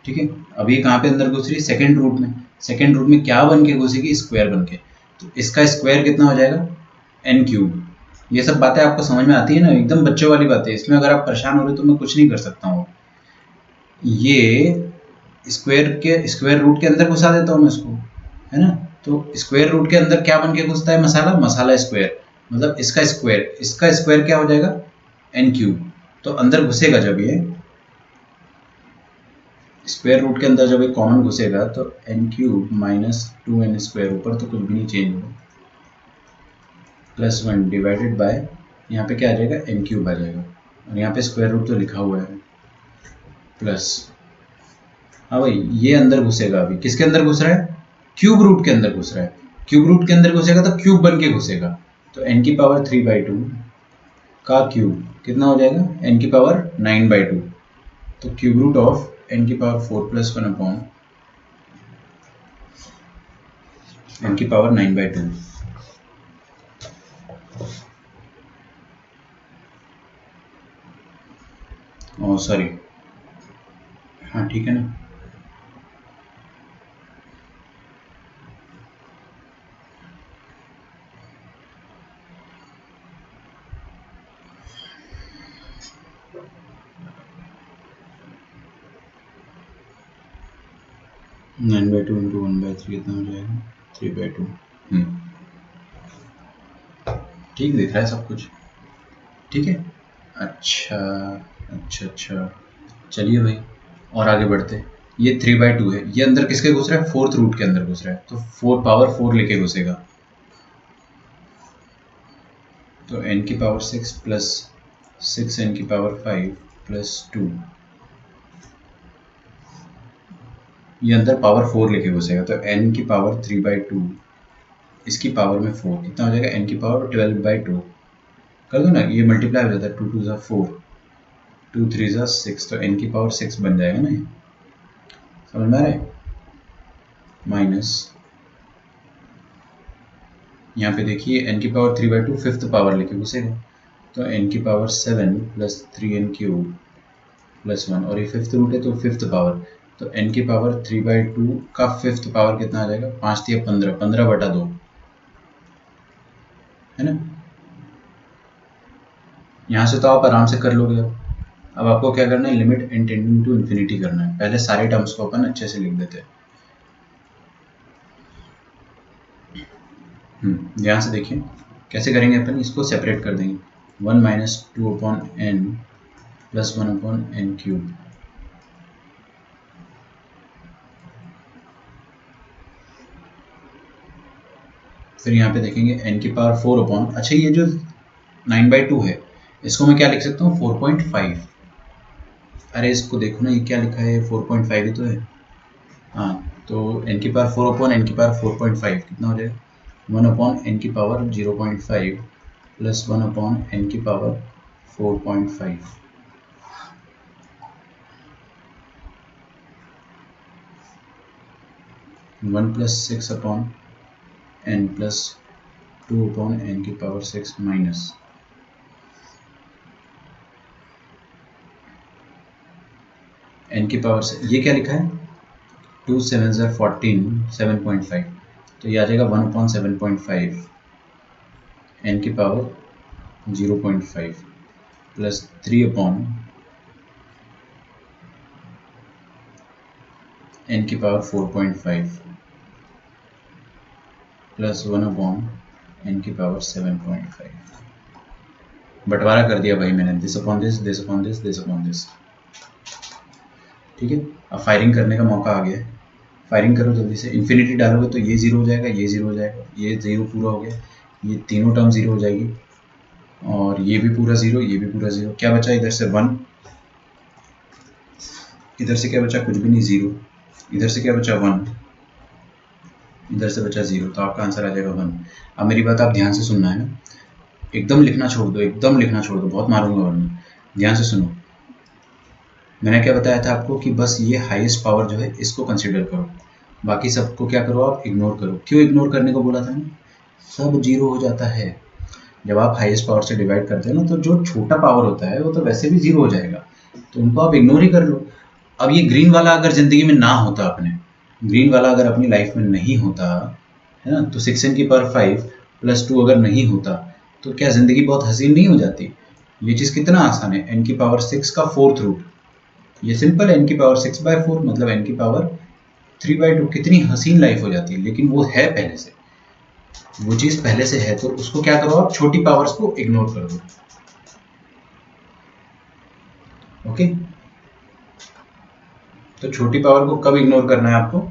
ठीक है। अब ये कहाँ पे अंदर घुस रही है, सेकेंड रूट में। सेकेंड रूट में क्या बन के घुसेगी, स्क्वायर बन के। तो इसका स्क्वायर कितना हो जाएगा, n³। ये सब बातें आपको समझ में आती है ना, एकदम बच्चों वाली बातें। इसमें अगर आप परेशान हो रहे हो तो मैं कुछ नहीं कर सकता हूँ। ये स्क्वायर रूट के अंदर घुसा देता हूँ मैं इसको, है ना। तो स्क्वायर रूट के अंदर क्या बन के घुसता है, मसाला स्क्वायर, मतलब इसका स्क्वायर क्या हो जाएगा, n³। तो अंदर घुसेगा जब ये स्क्वायर रूट के अंदर, जब एक कॉमन घुसेगा तो n³ - 2n², ऊपर तो कुछ भी नहीं चेंज होगा, +1 डिवाइडेड बाय, यहाँ पे क्या आ जाएगा, n³ आ जाएगा, और यहाँ पे स्क्वायर रूट तो लिखा हुआ है प्लस। हाँ भाई, ये अंदर घुसेगा, अभी किसके अंदर घुस रहा है, क्यूब रूट के अंदर घुस रहा है। क्यूब रूट के अंदर घुसेगा तो क्यूब बन के घुसेगा, तो n की पावर 3/2 का क्यूब कितना हो जाएगा, n की पावर 9/2। तो क्यूब रूट ऑफ n की पावर 4 + 1 अपॉन n की पावर 9/2। ओह सॉरी, हाँ ठीक है ना। नाइन बाई टू इंटू 1/3 कितना हो जाएगा, 3/2। ठीक दिख रहा है सब कुछ, ठीक है। अच्छा अच्छा अच्छा, चलिए भाई और आगे बढ़ते। ये 3/2 है, ये अंदर किसके घुस रहा है, 4th रूट के अंदर घुस रहा है, तो 4 पावर 4 लेके घुसेगा, तो n की पावर 6 + 6 n की पावर 5 + 2, ये अंदर पावर 4 लेके घुसेगा, तो n की पावर 3/2, इसकी पावर में 4 कितना हो जाएगा, n की पावर 12/2 कर दो ना, ये मल्टीप्लाई हो जाता है, 2 × 2 = 4, 2 × 3 = 6, तो n की पावर 6 बन जाएगा ना, ये समझ में आ रहा है। माइनस यहाँ पे देखिए n की पावर 3/2 5th पावर लेके घुसेगा, तो n की पावर 7 + 3n³ + 1, और ये 5th रूट है तो 5th पावर, तो n की पावर 3/2 का 5th पावर कितना आ जाएगा, 5 × 3 = 15, 15/2 है ना। यहाँ से तो आप आराम से कर लोगे। अब आपको क्या करना है, limit n tending to infinity करना है। पहले सारे टर्म्स को अपन अच्छे से लिख देते हैं। ध्यान से देखिए कैसे करेंगे, अपन इसको सेपरेट कर देंगे, 1 - 2/n + 1/n³। फिर यहाँ पे देखेंगे n की पावर 4/, अच्छा ये जो 9/2 है इसको मैं क्या लिख सकता हूँ, 4.5। अरे इसको देखो ना, ये क्या लिखा है, 4.5 ही तो है। हाँ, तो n की पावर 4/n की पावर 4.5 कितना हो जाएगा, 1/n की पावर 0.5 + 1/n की पावर 4.5। 1 + 6/n + 2/n की पावर 6 माइनस n की पावर से ये क्या लिखा है 2 7 14 7.5 तो ये आ जाएगा 1/7.5 n की पावर 0.5 प्लस 3 n की पावर 4.5 प्लस 1/n की पावर 7.5 बंटवारा कर दिया भाई मैंने this upon this this upon this this upon this. ठीक है, अब फायरिंग करने का मौका आ गया है। फायरिंग करो जल्दी से, इन्फिनिटी डालोगे तो ये जीरो हो जाएगा, ये जीरो हो जाएगा, ये जीरो पूरा हो गया, ये तीनों टर्म जीरो हो जाएगी और ये भी पूरा जीरो, ये भी पूरा जीरो। क्या बचा इधर से 1, इधर से क्या बचा कुछ भी नहीं, जीरो। इधर से क्या बचा 1, इधर से बचा जीरो, तो आपका आंसर आ जाएगा 1। अब मेरी बात आप ध्यान से सुनना है ना, एकदम लिखना छोड़ दो, एकदम लिखना छोड़ दो, बहुत मारूंगा वरना। ध्यान से सुनो, मैंने क्या बताया था आपको कि बस ये हाईएस्ट पावर जो है इसको कंसीडर करो, बाकी सबको क्या करो आप इग्नोर करो। क्यों इग्नोर करने को बोला था ना, सब जीरो हो जाता है जब आप हाईएस्ट पावर से डिवाइड करते हो ना, तो जो छोटा पावर होता है वो तो वैसे भी जीरो हो जाएगा, तो उनको आप इग्नोर ही कर लो। अब ये ग्रीन वाला अगर ज़िंदगी में ना होता, अपने ग्रीन वाला अगर अपनी लाइफ में नहीं होता है ना, तो 6n की पावर 5 प्लस 2 अगर नहीं होता तो क्या ज़िंदगी बहुत हसीन नहीं हो जाती। ये चीज़ कितना आसान है, n की पावर 6 का 4th रूट, ये सिंपल है, n की पावर 6/4 मतलब n की पावर 3/2, कितनी हसीन लाइफ हो जाती है। लेकिन वो है पहले से, वो चीज़ पहले से है, तो उसको क्या करो आप छोटी पावर्स को इग्नोर कर दो। ओके, तो छोटी पावर को कब इग्नोर करना है आपको,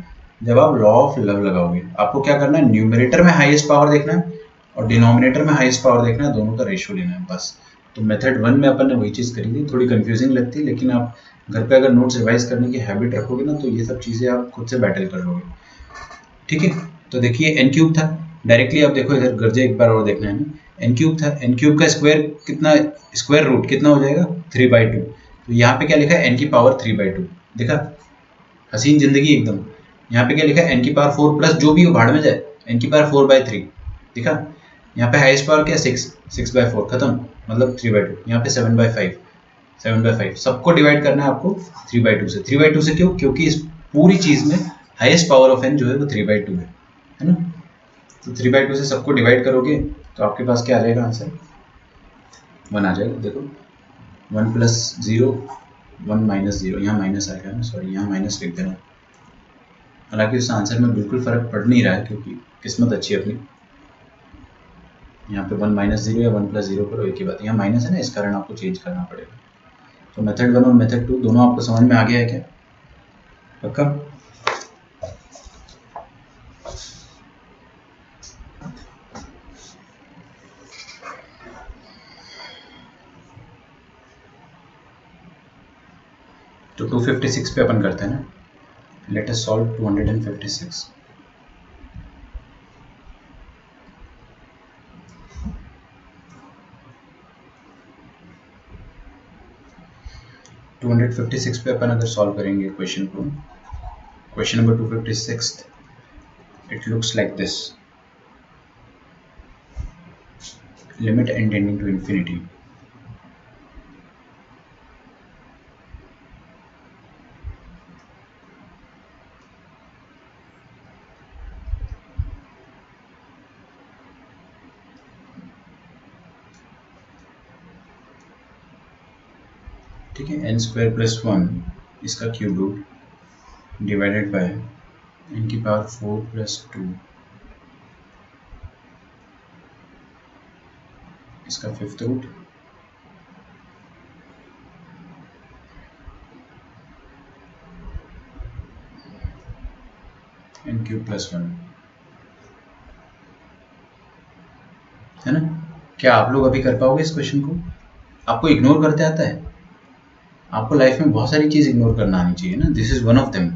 जब आप लॉ ऑफ लव लगाओगे। आपको क्या करना है, न्यूमरेटर में हाईएस्ट पावर देखना है और डिनोमिनेटर में हाईएस्ट पावर देखना है, दोनों का रेशियो लेना है बस। तो मेथड 1 में अपन ने वही चीज़ करी थी, थोड़ी कंफ्यूजिंग लगती है, लेकिन आप घर पे अगर नोट्स रिवाइज करने की हैबिट रखोगे ना, तो ये सब चीज़ें आप खुद से बैटल कर लोगे। ठीक है, तो देखिए n क्यूब था, डायरेक्टली आप देखो इधर गर्जे एक बार और देखना है ना, n क्यूब था, n क्यूब का स्क्वायर कितना, स्क्वायर रूट कितना हो जाएगा 3/2। तो यहाँ पे क्या लिखा है n की पावर 3/2, देखा हसीन जिंदगी एकदम। यहाँ पे क्या लिखा है n की पावर 4 प्लस जो भी हो भाड़ में जाए, n की पावर 4/3, दिखा। यहाँ पे हाईएस्ट पावर क्या 6/4 खत्म, मतलब 3/2। यहाँ पे 7/5 सबको डिवाइड करना है आपको 3/2 से। 3/2 से क्यों, क्योंकि इस पूरी चीज में हाईएस्ट पावर ऑफ n जो है वो 3/2 है ना। तो 3/2 से सबको डिवाइड करोगे तो आपके पास क्या आ जाएगा आंसर, 1 आ जाएगा। देखो 1 + 0 1 - 0, यहाँ माइनस आ गया ना, सॉरी यहाँ माइनस लिख देना। हालांकि उस आंसर में बिल्कुल फर्क पड़ नहीं रहा है, क्योंकि किस्मत अच्छी है अपनी। यहाँ पे 1 - 0 या 1 + 0 करो, एक ही बात। यहाँ माइनस है ना, इस कारण आपको चेंज करना पड़ेगा। तो मेथड 1 और मेथड 2 दोनों आपको समझ में आ गया है क्या, पक्का? तो 256 पे अपन करते हैं ना, लेट अस सॉल्व 256। टू 256 पे अपन अगर सॉल्व करेंगे क्वेश्चन को, question number 256, it looks like this, limit n tending to infinity. ठीक है, n² + 1 इसका cube root divided by n की पावर 4 + 2 इसका 5th रूट, n³ + 1 है ना। क्या आप लोग अभी कर पाओगे इस क्वेश्चन को? आपको इग्नोर करते आता है? आपको लाइफ में बहुत सारी चीज़ इग्नोर करना आनी चाहिए ना, this is one of them.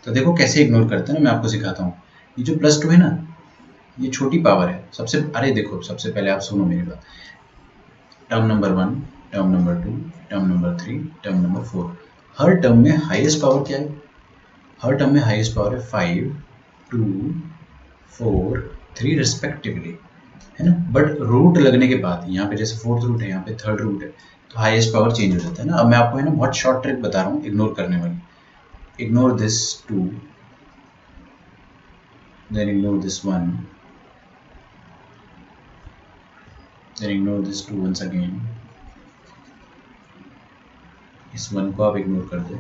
तो देखो कैसे इग्नोर करते हैं ना, मैं आपको सिखाता हूँ। ये जो +2 है ना, ये छोटी पावर है सबसे। अरे देखो, सबसे पहले आप सुनो मेरी बात। Term number 1, term number 2, term number 3, term number 4, हर टर्म में हाईएस्ट पावर क्या है? हर टर्म में हाईएस्ट पावर है 5, 2, 4, 3 रिस्पेक्टिवली, है ना। बट रूट लगने के बाद यहाँ पे जैसे 4th रूट है, यहाँ पे 3rd रूट है, तो हाईएस्ट पावर चेंज हो जाता है ना। अब मैं आपको है ना बहुत शॉर्ट ट्रिक बता रहा हूँ इग्नोर करने वाली। Ignore this 2, then ignore this 1, then ignore this 2 once again। इस 1 को आप इग्नोर कर दें।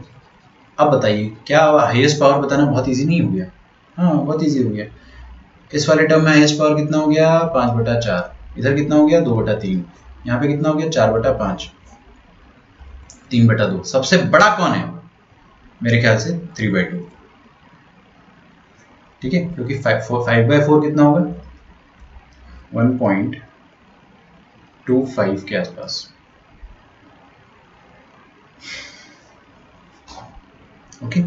अब बताइए क्या हाईएस्ट पावर बताना बहुत इजी नहीं हो गया? हाँ बहुत इजी हो गया। इस वाले टर्म में हाईएस्ट पावर कितना हो गया? 5/4। इधर कितना हो गया? 2/3। यहाँ पे कितना हो गया? 4/5, 3/2। सबसे बड़ा कौन है? मेरे ख्याल से 3/2। ठीक है, क्योंकि 5/4 कितना होगा? 1.25 के आसपास। ओके,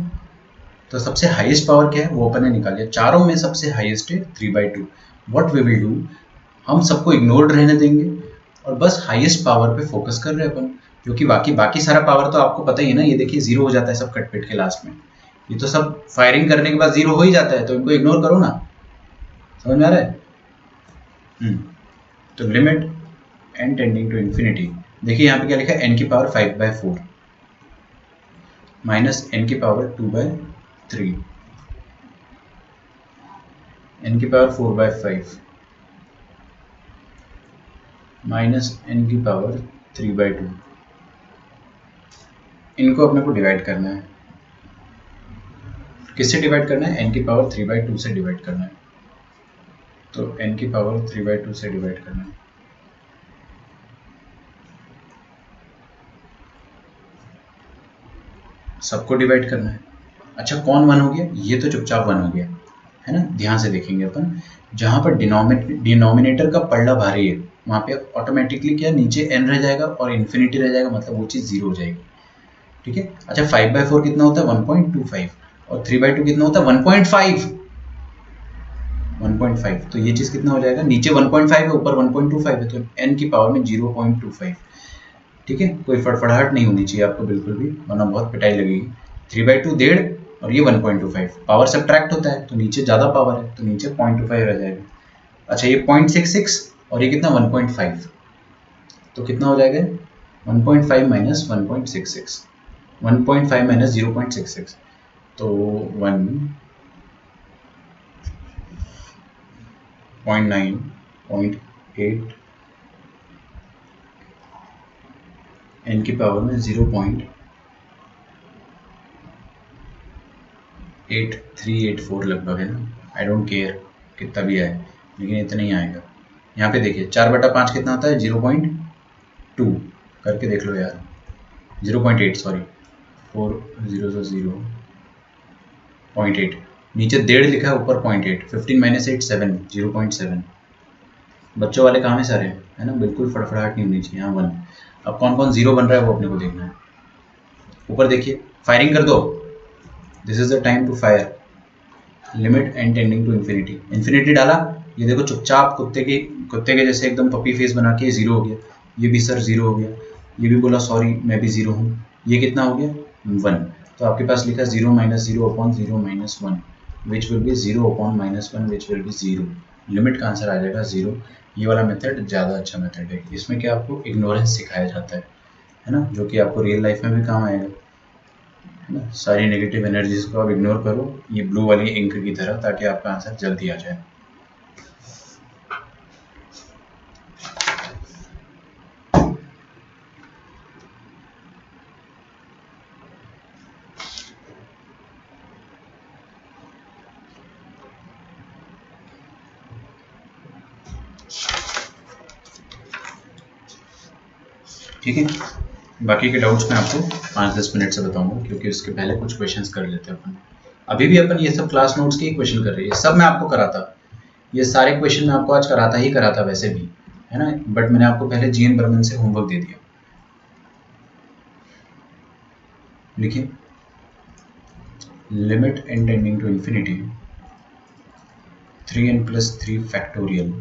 तो सबसे हाईएस्ट पावर क्या है वो अपन ने निकाल लिया। चारों में सबसे हाईएस्ट है 3/2। व्हाट वी विल डू, हम सबको इग्नोर्ड रहने देंगे और बस हाईएस्ट पावर पे फोकस कर रहे हैं अपन, क्योंकि बाकी सारा पावर तो आपको पता ही है ना। ये देखिए जीरो हो जाता है सब कट पिट के लास्ट में। ये तो सब फायरिंग करने के बाद जीरो हो ही जाता है, तो इनको इग्नोर करो ना। समझ में आ रहा है? तो limit n tending to infinity. देखिए यहाँ पे क्या लिखा है? n की पावर 5/4 माइनस n की पावर 2/3, n की पावर 4/5 माइनस n की पावर 3/2। इनको अपने को डिवाइड करना है। किससे डिवाइड करना है? n की पावर 3/2 से डिवाइड करना है। तो n की पावर 3/2 से डिवाइड करना है। सबको डिवाइड करना है। अच्छा कौन 1 हो गया? ये तो चुपचाप 1 हो गया है ना। ध्यान से देखेंगे अपन, जहां पर डिनोमिनेटर का पलड़ा भारी है वहां पे ऑटोमेटिकली क्या नीचे n रह जाएगा और इन्फिनिटी रह जाएगा, मतलब वो चीज़ जीरो हो जाएगी। ठीक है। अच्छा 5/4 कितना होता है? 1.25 और 3/2 कितना होता है? 1.5। 1.5 तो ये चीज़ कितना हो जाएगा? नीचे 1.5 है, ऊपर 1.25 है, तो n की पावर में 0.25। ठीक है, कोई फड़फड़ाहट नहीं होनी चाहिए आपको बिल्कुल भी, वरना बहुत पिटाई लगेगी। 3/2 1.5 और ये 1.25 पावर सब्ट्रैक्ट होता है तो नीचे ज़्यादा पावर है, तो नीचे 0.25 रह जाएगा। अच्छा ये 0.66 और ये कितना? 1.5, तो कितना हो जाएगा? 1.5 माइनस 1.66, 1.5 माइनस 0.66, तो 1.9, 0.8, n की पावर में 0.8384 लगभग है ना। आई डोंट केयर कितना भी आए, लेकिन इतना ही आएगा। यहाँ पे देखिए 4/5 कितना आता है? 0.2 करके देख लो यार। 0.8 सॉरी, 4 0 0.8, नीचे 1.5 लिखा है, ऊपर 0.8, 15 माइनस 8 7, 0.7। बच्चों वाले काम है सारे, है ना, बिल्कुल फड़फड़ाहट नहीं होनी चाहिए। यहाँ 1। अब कौन कौन जीरो बन रहा है वो अपने को देखना है। ऊपर देखिए, फायरिंग कर दो। This is the time to fire. Limit n tending to infinity. Infinity डाला, ये देखो चुपचाप कुत्ते के जैसे एकदम पपी फेस बना के जीरो हो गया। ये भी सर जीरो हो गया। ये भी बोला सॉरी मैं भी जीरो हूँ। ये कितना हो गया? 1। तो आपके पास लिखा 0 minus 0 upon 0 minus 1 which will be 0 upon minus 1 which will be 0। Limit का आंसर आ जाएगा 0। ये वाला मेथड ज़्यादा अच्छा मेथड है। इसमें क्या आपको इग्नोरेंस सिखाया जाता है ना, जो कि आपको रियल लाइफ में भी काम आएगा, है ना। सारी नेगेटिव एनर्जीज को आप इग्नोर करो ये ब्लू वाली इंक की तरह, ताकि आपका आंसर जल्दी आ जाए। ठीक है, बाकी के डाउट्स मैं आपको 5-10 मिनट से बताऊंगा, क्योंकि उसके पहले कुछ क्वेश्चंस कर लेते हैं अपन। अभी भी अपन ये सब क्लास नोट्स के ही क्वेश्चन कर रहे हैं, सब मैं आपको कराता, ये सारे क्वेश्चन मैं आपको आज कराता वैसे भी, है ना, बट मैंने आपको पहले जीएन बर्मन से होमवर्क दे दिया। लिखिए, limit n tending to infinity 3n + 3 factorial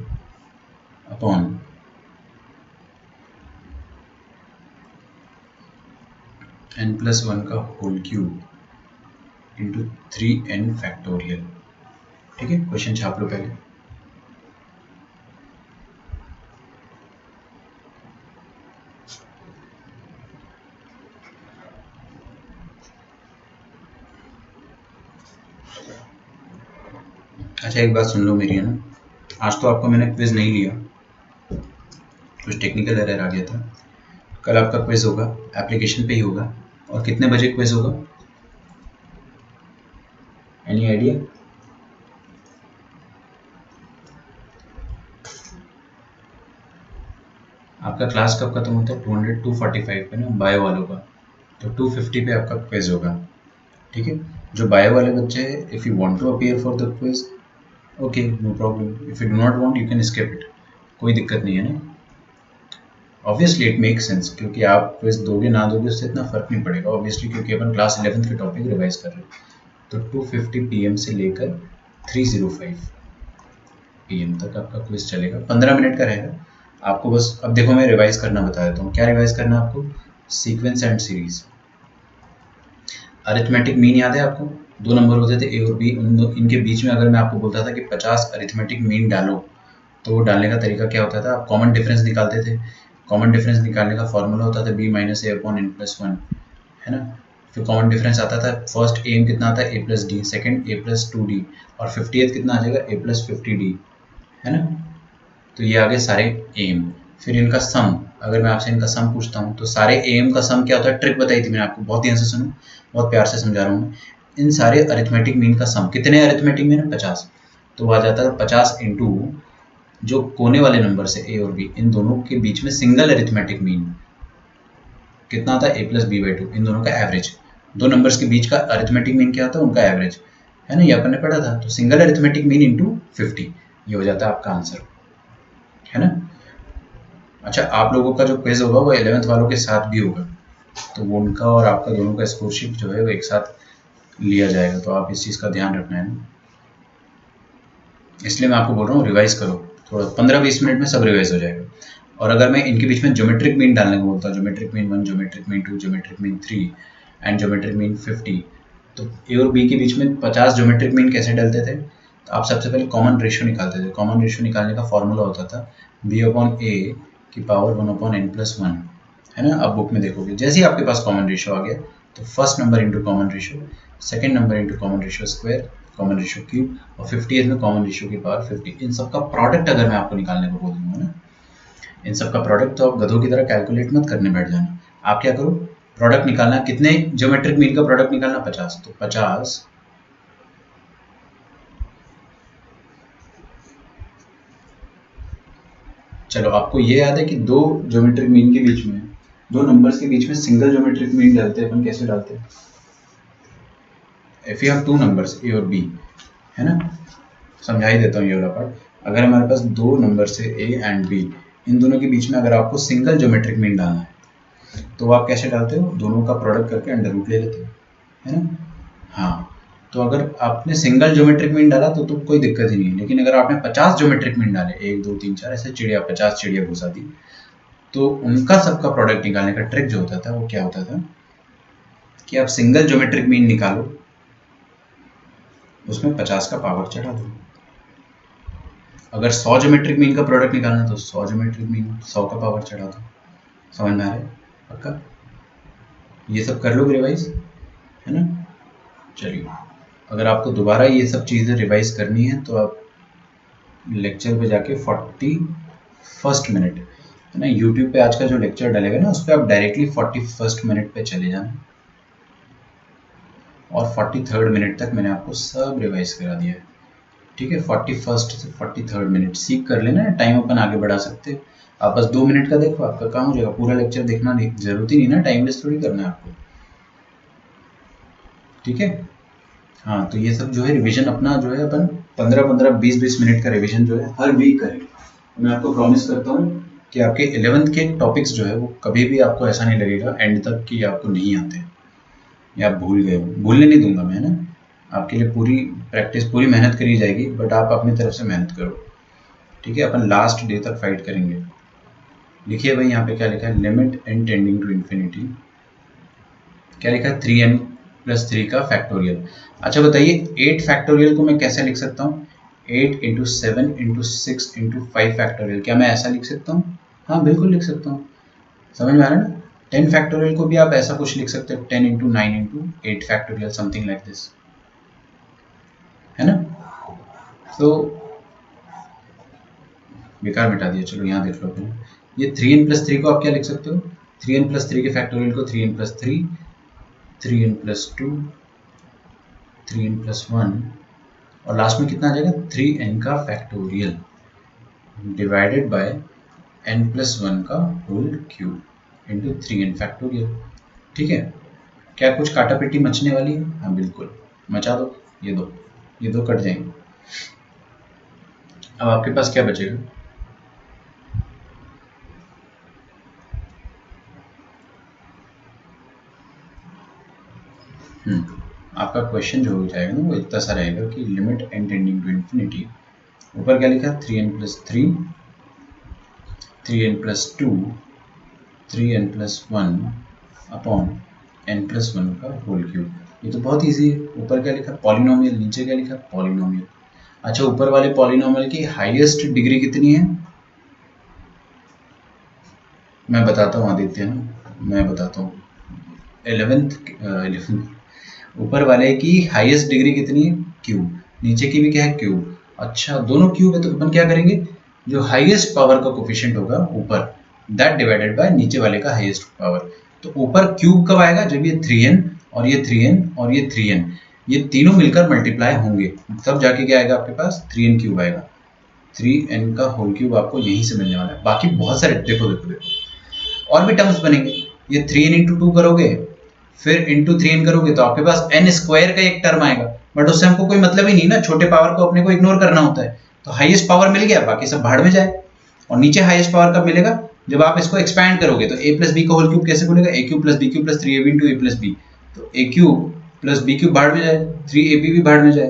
upon n + 1 का whole cube into 3n factorial. ठीक है, क्वेश्चन छाप लो पहले। अच्छा एक बात सुन लो मेरी, है ना, आज तो आपको मैंने क्विज नहीं लिया, कुछ टेक्निकल एरर आ गया था। कल आपका क्विज होगा, एप्लीकेशन पे ही होगा, और कितने बजे क्विज होगा? Any idea? आपका क्लास कब खत्म होता है? 245 पे ना, बायो वालों का, तो 250 पे आपका क्विज होगा। ठीक है, जो बायो वाले बच्चे हैं, if you want to appear for the quiz, okay, no problem. If you do not want, you can skip it, कोई दिक्कत नहीं है ना। ऑब्वियसली इट मेक सेंस, क्योंकि आप क्विज दोगे ना दोगे उससे इतना फर्क नहीं पड़ेगा, ऑब्वियसली, क्योंकि अपन क्लास 11th के टॉपिक रिवाइज कर रहे हैं। तो 250 PM से लेकर 305 PM तक आपका क्विज चलेगा, 15 मिनट का रहेगा। आपको बस अब देखो, मैं रिवाइज करना बता देता हूँ। क्या रिवाइज करना है आपको? Sequence and series. Arithmetic mean याद है आपको? दो नंबर होते थे ए और बी, इनके बीच में अगर मैं आपको बोलता था कि 50 अरिथमेटिक मीन डालो, तो वो डालने का तरीका क्या होता था? आप कॉमन डिफरेंस निकालते थे। कॉमन डिफरेंस निकालने का फॉर्मूला होता था b माइनस ए अपॉन n प्लस 1, है ना। फिर कॉमन डिफरेंस आता था, फर्स्ट एम कितना आता है? a plus D, second a plus 2d, और 50th कितना आ जाएगा? a प्लस 50d, है ना। तो ये आ गए सारे एम। फिर इनका सम, अगर मैं आपसे इनका सम पूछता हूँ तो सारे एम का सम क्या होता है? ट्रिक बताई थी मैंने आपको, बहुत ध्यान से सुनो, बहुत प्यार से समझा रहा हूँ मैं। इन सारे अरिथमेटिक मीन का सम, कितने अरिथमेटिक मीन है? 50। तो वो आ जाता है 50 इंटू जो कोने वाले नंबर से ए और बी, इन दोनों के बीच में सिंगल अरिथमेटिक मीन कितना आता है? a प्लस बी बाई 2, इन दोनों का एवरेज। दो नंबर्स के बीच का अरिथमेटिक मीन क्या होता है? उनका एवरेज, है ना, ये अपन ने पढ़ा था। तो सिंगल अरिथमेटिक मीन इंटू 50, ये हो जाता है आपका आंसर, है ना। अच्छा, आप लोगों का जो क्विज होगा वो 11th वालों के साथ भी होगा, तो वो उनका और आपका दोनों का स्कोरशीट जो है वो एक साथ लिया जाएगा, तो आप इस चीज़ का ध्यान रखना है ना। इसलिए मैं आपको बोल रहा हूँ रिवाइज करो थोड़ा, 15-20 मिनट में सब रिवाइज हो जाएगा। और अगर मैं इनके बीच में ज्योमेट्रिक मीन डालने को बोलता हूँ, geometric mean 1, geometric mean 2, geometric mean 3 and geometric mean 50, तो ए और बी के बीच में 50 ज्योमेट्रिक मीन कैसे डालते थे? तो आप सबसे पहले कॉमन रेशियो निकालते थे। कॉमन रेशियो निकालने का फॉर्मूला होता था बी अपॉन ए की पावर 1 अपॉन n प्लस 1, है ना। अब बुक में देखोगे, जैसे ही आपके पास कॉमन रेशियो आ गया, तो first number into common ratio, second number into common ratio square, common ratio cube, और 50th में कॉमन रेशियो की पावर 50। इन सब का प्रोडक्ट अगर मैं आपको निकालने को बोल दूंगा ना, इन सब का प्रोडक्ट, तो आप गधों की तरह कैलकुलेट मत करने बैठ जाना। आप क्या करो, प्रोडक्ट निकालना, कितने ज्योमेट्रिक मीन का प्रोडक्ट निकालना? 50। तो 50, चलो आपको ये याद है कि दो ज्योमेट्रिक मीन के बीच में, दो नंबर्स के बीच में सिंगल ज्योमेट्रिक मीन डालते हैं अपन, कैसे डालते हैं? If you have two numbers A और बी, है ना, समझा ही देता हूँ ये वाला पार्ट। अगर हमारे पास दो नंबर से ए एंड बी, इन दोनों के बीच में अगर आपको सिंगल ज्योमेट्रिक मीन डालना है, तो आप कैसे डालते हो? दोनों का प्रोडक्ट करके अंडर रूट ले लेते हो, है ना। हाँ, तो अगर आपने सिंगल ज्योमेट्रिक मीन डाला तो कोई दिक्कत ही नहीं है, लेकिन अगर आपने 50 ज्योमेट्रिक मीन डाले, 1 2 3 4 ऐसे चिड़िया, 50 चिड़िया घुसा दी, तो उनका सबका प्रोडक्ट निकालने का ट्रिक जो होता था वो क्या होता था कि आप सिंगल ज्योमेट्रिक मीन निकालो, उसमें 50 का पावर चढ़ा दो। अगर 100 ज्योमेट्रिक मीन का प्रोडक्ट निकालना तो 100 ज्योमेट्रिक मीन 100 का पावर चढ़ा दो। समझ में आ रहा है? पक्का? ये सब कर लोगे रिवाइज, है ना। चलिए, अगर आपको दोबारा ये सब चीज़ें रिवाइज करनी है तो आप लेक्चर पे जाके 41st मिनट, है ना, यूट्यूब पे आज का जो लेक्चर डलेगा ना, उस पर आप डायरेक्टली 41st मिनट पे चले जाना, और 43rd मिनट तक मैंने आपको सब रिवाइज करा दिया है। ठीक है, 41st से 43rd मिनट सीख कर लेना है, टाइम अपन आगे बढ़ा सकते हैं। आप बस 2 मिनट का देखो, आपका काम हो जाएगा। पूरा लेक्चर देखना नहीं, जरूरत ही नहीं ना, टाइम वेस्ट थोड़ी करना है आपको। ठीक है, हाँ, तो ये सब जो है रिवीजन अपना जो है अपन 15-15, 20-20 मिनट का रिवीजन जो है हर वीक करें। मैं आपको प्रॉमिस करता हूँ कि आपके 11th के टॉपिक्स जो है वो कभी भी आपको ऐसा नहीं लगेगा एंड तक कि आपको नहीं आते या आप भूल गए हो। भूलने नहीं दूंगा मैं, ना, आपके लिए पूरी प्रैक्टिस, पूरी मेहनत करी जाएगी, बट आप अपनी तरफ से मेहनत करो। ठीक है, अपन लास्ट डे तक फाइट करेंगे। लिखिए भाई, यहाँ पे क्या लिखा है? Limit n tending to infinity, क्या लिखा है? 3n प्लस 3 का फैक्टोरियल। अच्छा बताइए, 8 फैक्टोरियल को मैं कैसे लिख सकता हूँ? 8 इंटू 7 इंटू 6 इंटू 5 फैक्टोरियल, क्या मैं ऐसा लिख सकता हूँ? हाँ, बिल्कुल लिख सकता हूँ। समझ में आ रहा है ना। 10 फैक्टोरियल को भी आप ऐसा कुछ लिख सकते हो, 10 into 9 into 8 factorial, something like this. है ना। तो बेकार मिटा दिया, चलो यहाँ देख लो अपने। ये 3n+3 को आप क्या लिख सकते हो, 3n+3 के फैक्टोरियल को 3n+3, 3n+2, 3n+1 और लास्ट में कितना आ जाएगा 3n का फैक्टोरियल डिवाइडेड बाय n+1 का whole cube into 3n factorial. ठीक है, क्या कुछ काटा पेटी मचने वाली है? हाँ बिल्कुल, मचा दो, ये दो कट जाएंगे। अब आपके पास क्या बचेगा, आपका क्वेश्चन जो हो जाएगा ना वो इतना सा रहेगा कि limit n tending to infinity, ऊपर क्या लिखा 3n+3, 3n+2, 3n+1 upon n+1 का होल क्यूब। ये तो बहुत इजी है। ऊपर क्या लिखा पॉलिनोमियल, नीचे क्या लिखा पॉलिनोमियल। अच्छा, ऊपर वाले पॉलिनोमियल की हाईएस्ट डिग्री कितनी है? मैं बताता हूँ आदित्य, मैं बताता हूँ 11th ऊपर वाले की हाईएस्ट डिग्री कितनी है? क्यूब। नीचे की भी क्या है? क्यूब। अच्छा, दोनों क्यूब है तो अपन क्या करेंगे, जो हाईएस्ट पावर का कोफिशिएंट होगा ऊपर, दैट डिवाइडेड बाय नीचे वाले का हाईएस्ट पावर। तो ऊपर क्यूब कब आएगा? जब ये 3n और ये 3n और ये 3n ये तीनों मिलकर मल्टीप्लाई होंगे, तब जाके क्या आएगा आपके पास 3n क्यूब आएगा। 3n का होल क्यूब आपको यहीं से मिलने वाला है। बाकी बहुत सारे देखो और भी टर्म्स बनेंगे। ये 3n इंटू 2 करोगे, फिर इंटू 3n करोगे तो आपके पास n स्क्वायर का एक टर्म आएगा, बट उससे हमको कोई मतलब ही नहीं ना, छोटे पावर को अपने को इग्नोर करना होता है। तो हाईएस्ट पावर मिल गया, बाकी सब भाड़ में जाए। और नीचे हाईएस्ट पावर कब मिलेगा? जब आप इसको एक्सपैंड करोगे। तो a प्लस बी का होल क्यूब कैसे बोलेगा? a cube plus b cube plus 3ab into a plus b. तो a cube plus b cube भाड़ में जाए, 3ab भी भाड़ में जाए,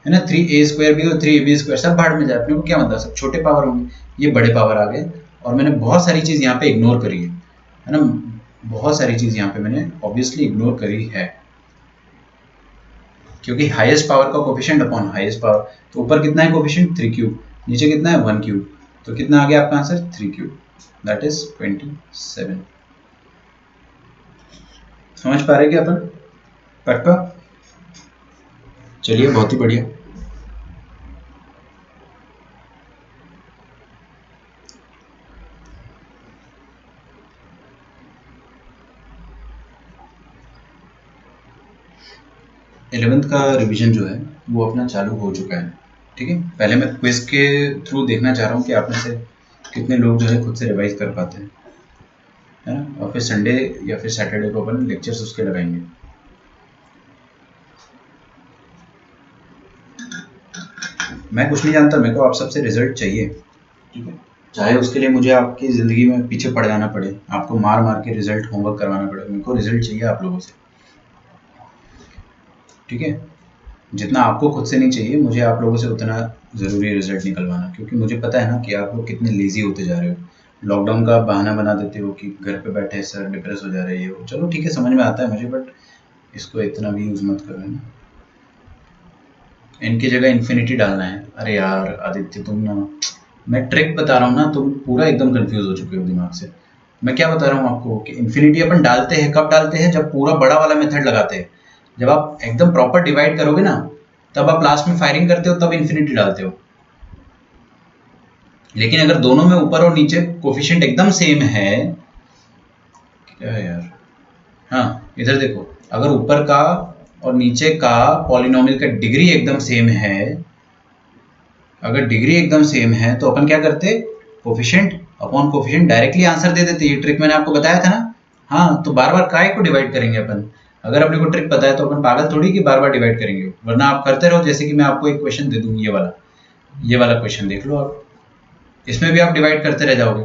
है ना, 3a स्क्वायर भी और 3ab स्क्वायर सब भाड़ में जाए। अपने को क्या मतलब, सब छोटे पावर होंगे, ये बड़े पावर आ गए। और मैंने बहुत सारी चीज़ यहाँ पे इग्नोर करी है ना, बहुत सारी चीज़ यहाँ पे मैंने ऑब्वियसली इग्नोर करी है, क्योंकि हाईएस्ट पावर का कोफिशिएंट अपॉन हाईएस्ट पावर। तो ऊपर कितना है कोफिशिएंट? 3 क्यूब, नीचे कितना है 1 क्यूब, तो कितना आ गया आपका आंसर? 3 cube, that is 27। समझ पा रहे क्या अपन? पक्का? चलिए, बहुत ही बढ़िया। इलेवेंथ का रिवीजन जो है वो अपना चालू हो चुका है। ठीक है, पहले मैं क्विज के थ्रू देखना चाह रहा हूँ कि आप में से कितने लोग जो है खुद से रिवाइज कर पाते हैं, है ना। और फिर संडे या फिर सैटरडे को अपन लेक्चर्स उसके लगाएंगे। मैं कुछ नहीं जानता, मेरे को आप सबसे रिजल्ट चाहिए। ठीक है, चाहे उसके लिए मुझे आपकी ज़िंदगी में पीछे पड़ जाना पड़े, आपको मार मार के रिजल्ट होमवर्क करवाना पड़े, मेरे को रिजल्ट चाहिए आप लोगों से। ठीक है, जितना आपको खुद से नहीं चाहिए, मुझे आप लोगों से उतना ज़रूरी रिजल्ट निकलवाना, क्योंकि मुझे पता है ना कि आप लोग कितने लेज़ी होते जा रहे हो। लॉकडाउन का बहाना बना देते हो कि घर पे बैठे सर डिप्रेस हो जा रहे हो। चलो ठीक है, समझ में आता है मुझे, बट इसको इतना भी यूज़ मत करो ना। इनकी जगह इन्फिनिटी डालना है। अरे यार आदित्य, तुम ना, मैं ट्रिक बता रहा हूँ ना, तुम पूरा एकदम कंफ्यूज हो चुके हो दिमाग से। मैं क्या बता रहा हूँ आपको कि इन्फिनिटी अपन डालते हैं, कब डालते हैं? जब पूरा बड़ा वाला मेथड लगाते हैं। जब आप एकदम प्रॉपर डिवाइड करोगे ना, तब आप लास्ट में फायरिंग करते हो, तब इन्फिनिटी डालते हो। लेकिन अगर दोनों में ऊपर और नीचे कोफिशिएंट एकदम सेम है, क्या है यार, हाँ इधर देखो, अगर ऊपर का और नीचे का पॉलिनोमियल का डिग्री एकदम सेम है, अगर डिग्री एकदम सेम है तो अपन क्या करते? Coefficient upon coefficient directly answer दे देते। ये ट्रिक मैंने आपको बताया था ना। हाँ, तो बार बार काय को डिवाइड करेंगे अपन? अगर अपने को ट्रिक पता है तो अपन पागल थोड़ी कि बार बार डिवाइड करेंगे, वरना आप करते रहो। जैसे कि मैं आपको एक क्वेश्चन दे दूँ, ये वाला क्वेश्चन देख लो आप, इसमें भी आप डिवाइड करते रह जाओगे,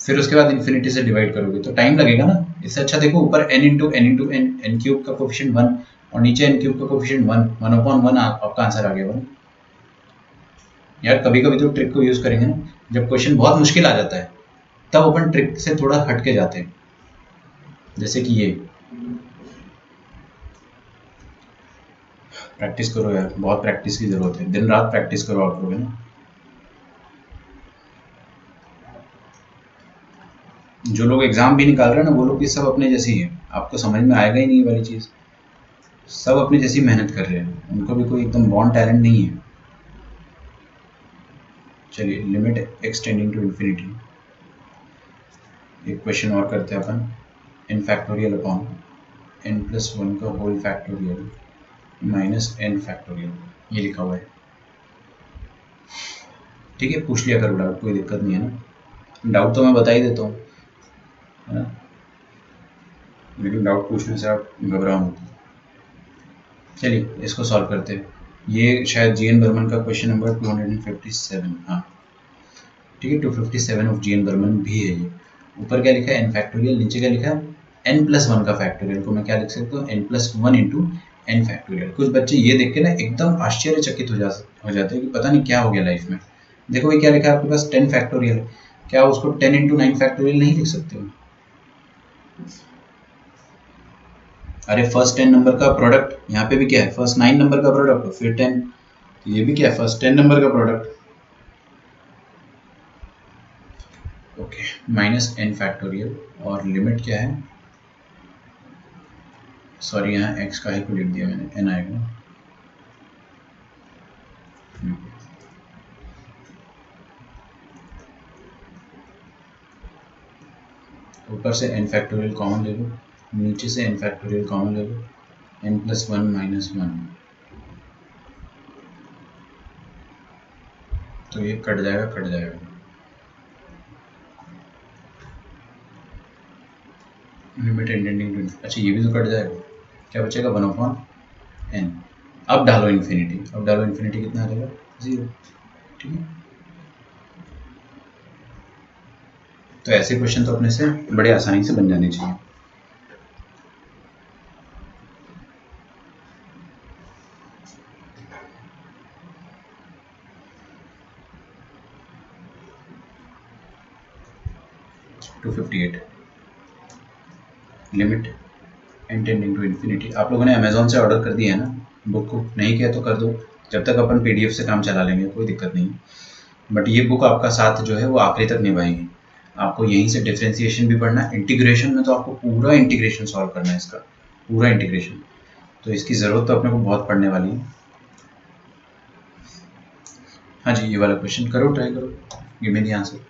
फिर उसके बाद इन्फिनिटी से डिवाइड करोगे तो टाइम लगेगा ना। इससे अच्छा देखो, ऊपर n इंटू एन क्यूब का कोफिशिएंट 1 और नीचे n क्यूब का कोफिशिएंट 1/1 आपका आंसर आ गया 1। यार कभी कभी तो ट्रिक को यूज करेंगे ना, जब क्वेश्चन बहुत मुश्किल आ जाता है तब अपन ट्रिक से थोड़ा हट के जाते हैं। जैसे कि ये प्रैक्टिस करो यार, बहुत प्रैक्टिस की जरूरत है, दिन रात प्रैक्टिस करो आप लोग, है ना। जो लोग एग्जाम भी निकाल रहे हैं ना, वो लोग भी सब अपने जैसे ही हैं, आपको समझ में आएगा ही नहीं वाली चीज़। सब अपनी जैसी मेहनत कर रहे हैं, उनको भी कोई एकदम बॉन्ड टैलेंट नहीं है। चलिए limit X tending to infinity, एक क्वेश्चन और करते हैं अपन। n factorial upon n plus one का whole factorial minus n factorial, ये लिखा हुआ है। ठीक है, पूछ लिया करो डाउट, कोई दिक्कत नहीं है ना। डाउट तो मैं बता ही देता हूँ, है ना, लेकिन डाउट पूछने से आप घबराओ मत। चलिए इसको सॉल्व करते हैं। ये शायद जी.एन. बर्मन का क्वेश्चन नंबर 257, हाँ ठीक है, 257 ऑफ जी.एन. बर्मन भी है ये। ऊपर क्या लिखा है n फैक्टोरियल, नीचे क्या लिखा है n प्लस वन का फैक्टोरियल, को मैं क्या लिख सकता हूँ n plus one into n factorial. कुछ बच्चे ये देख के ना एकदम आश्चर्यचकित हो जाते हैं कि पता नहीं क्या हो गया लाइफ में। देखो ये क्या लिखा है आपके पास 10 फैक्टोरियल, क्या उसको 10 इंटू 9 फैक्टोरियल नहीं लिख सकते हो? अरे फर्स्ट 10 नंबर का प्रोडक्ट, यहाँ पे भी क्या है, फर्स्ट 9 नंबर का प्रोडक्ट फिर 10, तो ये भी क्या है, फर्स्ट 10 नंबर का product. Okay, minus n factorial और लिमिट क्या है, सॉरी यहाँ x का ही को लिख दिया मैंने, n आएगा। ऊपर से n फैक्टोरियल कॉमन ले लो, नीचे से n फैक्टोरियल कॉमन ले लो, n plus one minus one, तो ये कट जाएगा कट जाएगा। लिमिट टेंडिंग टू, अच्छा ये भी तो कट जाएगा, क्या बचेगा 1/n। अब डालो इन्फिनिटी, अब डालो इन्फिनिटी, कितना आ जाएगा 0। ठीक है, तो ऐसे क्वेश्चन तो अपने से बड़े आसानी से बन जाने चाहिए। To 58 limit n tending to infinity. आप लोगों ने अमेजोन से ऑर्डर कर दिया है ना बुक को, नहीं किया तो कर दो, जब तक अपन PDF से काम चला लेंगे कोई दिक्कत नहीं। बट ये बुक आपका साथ जो है वो आखिरी तक निभाएगी। आपको यहीं से डिफ्रेंसिएशन भी पढ़ना है, इंटीग्रेशन में तो आपको पूरा इंटीग्रेशन सॉल्व करना है, इसका पूरा इंटीग्रेशन, तो इसकी ज़रूरत तो अपने को बहुत पड़ने वाली है। हाँ जी, ये वाला क्वेश्चन करो, ट्राई करो, give me the answer.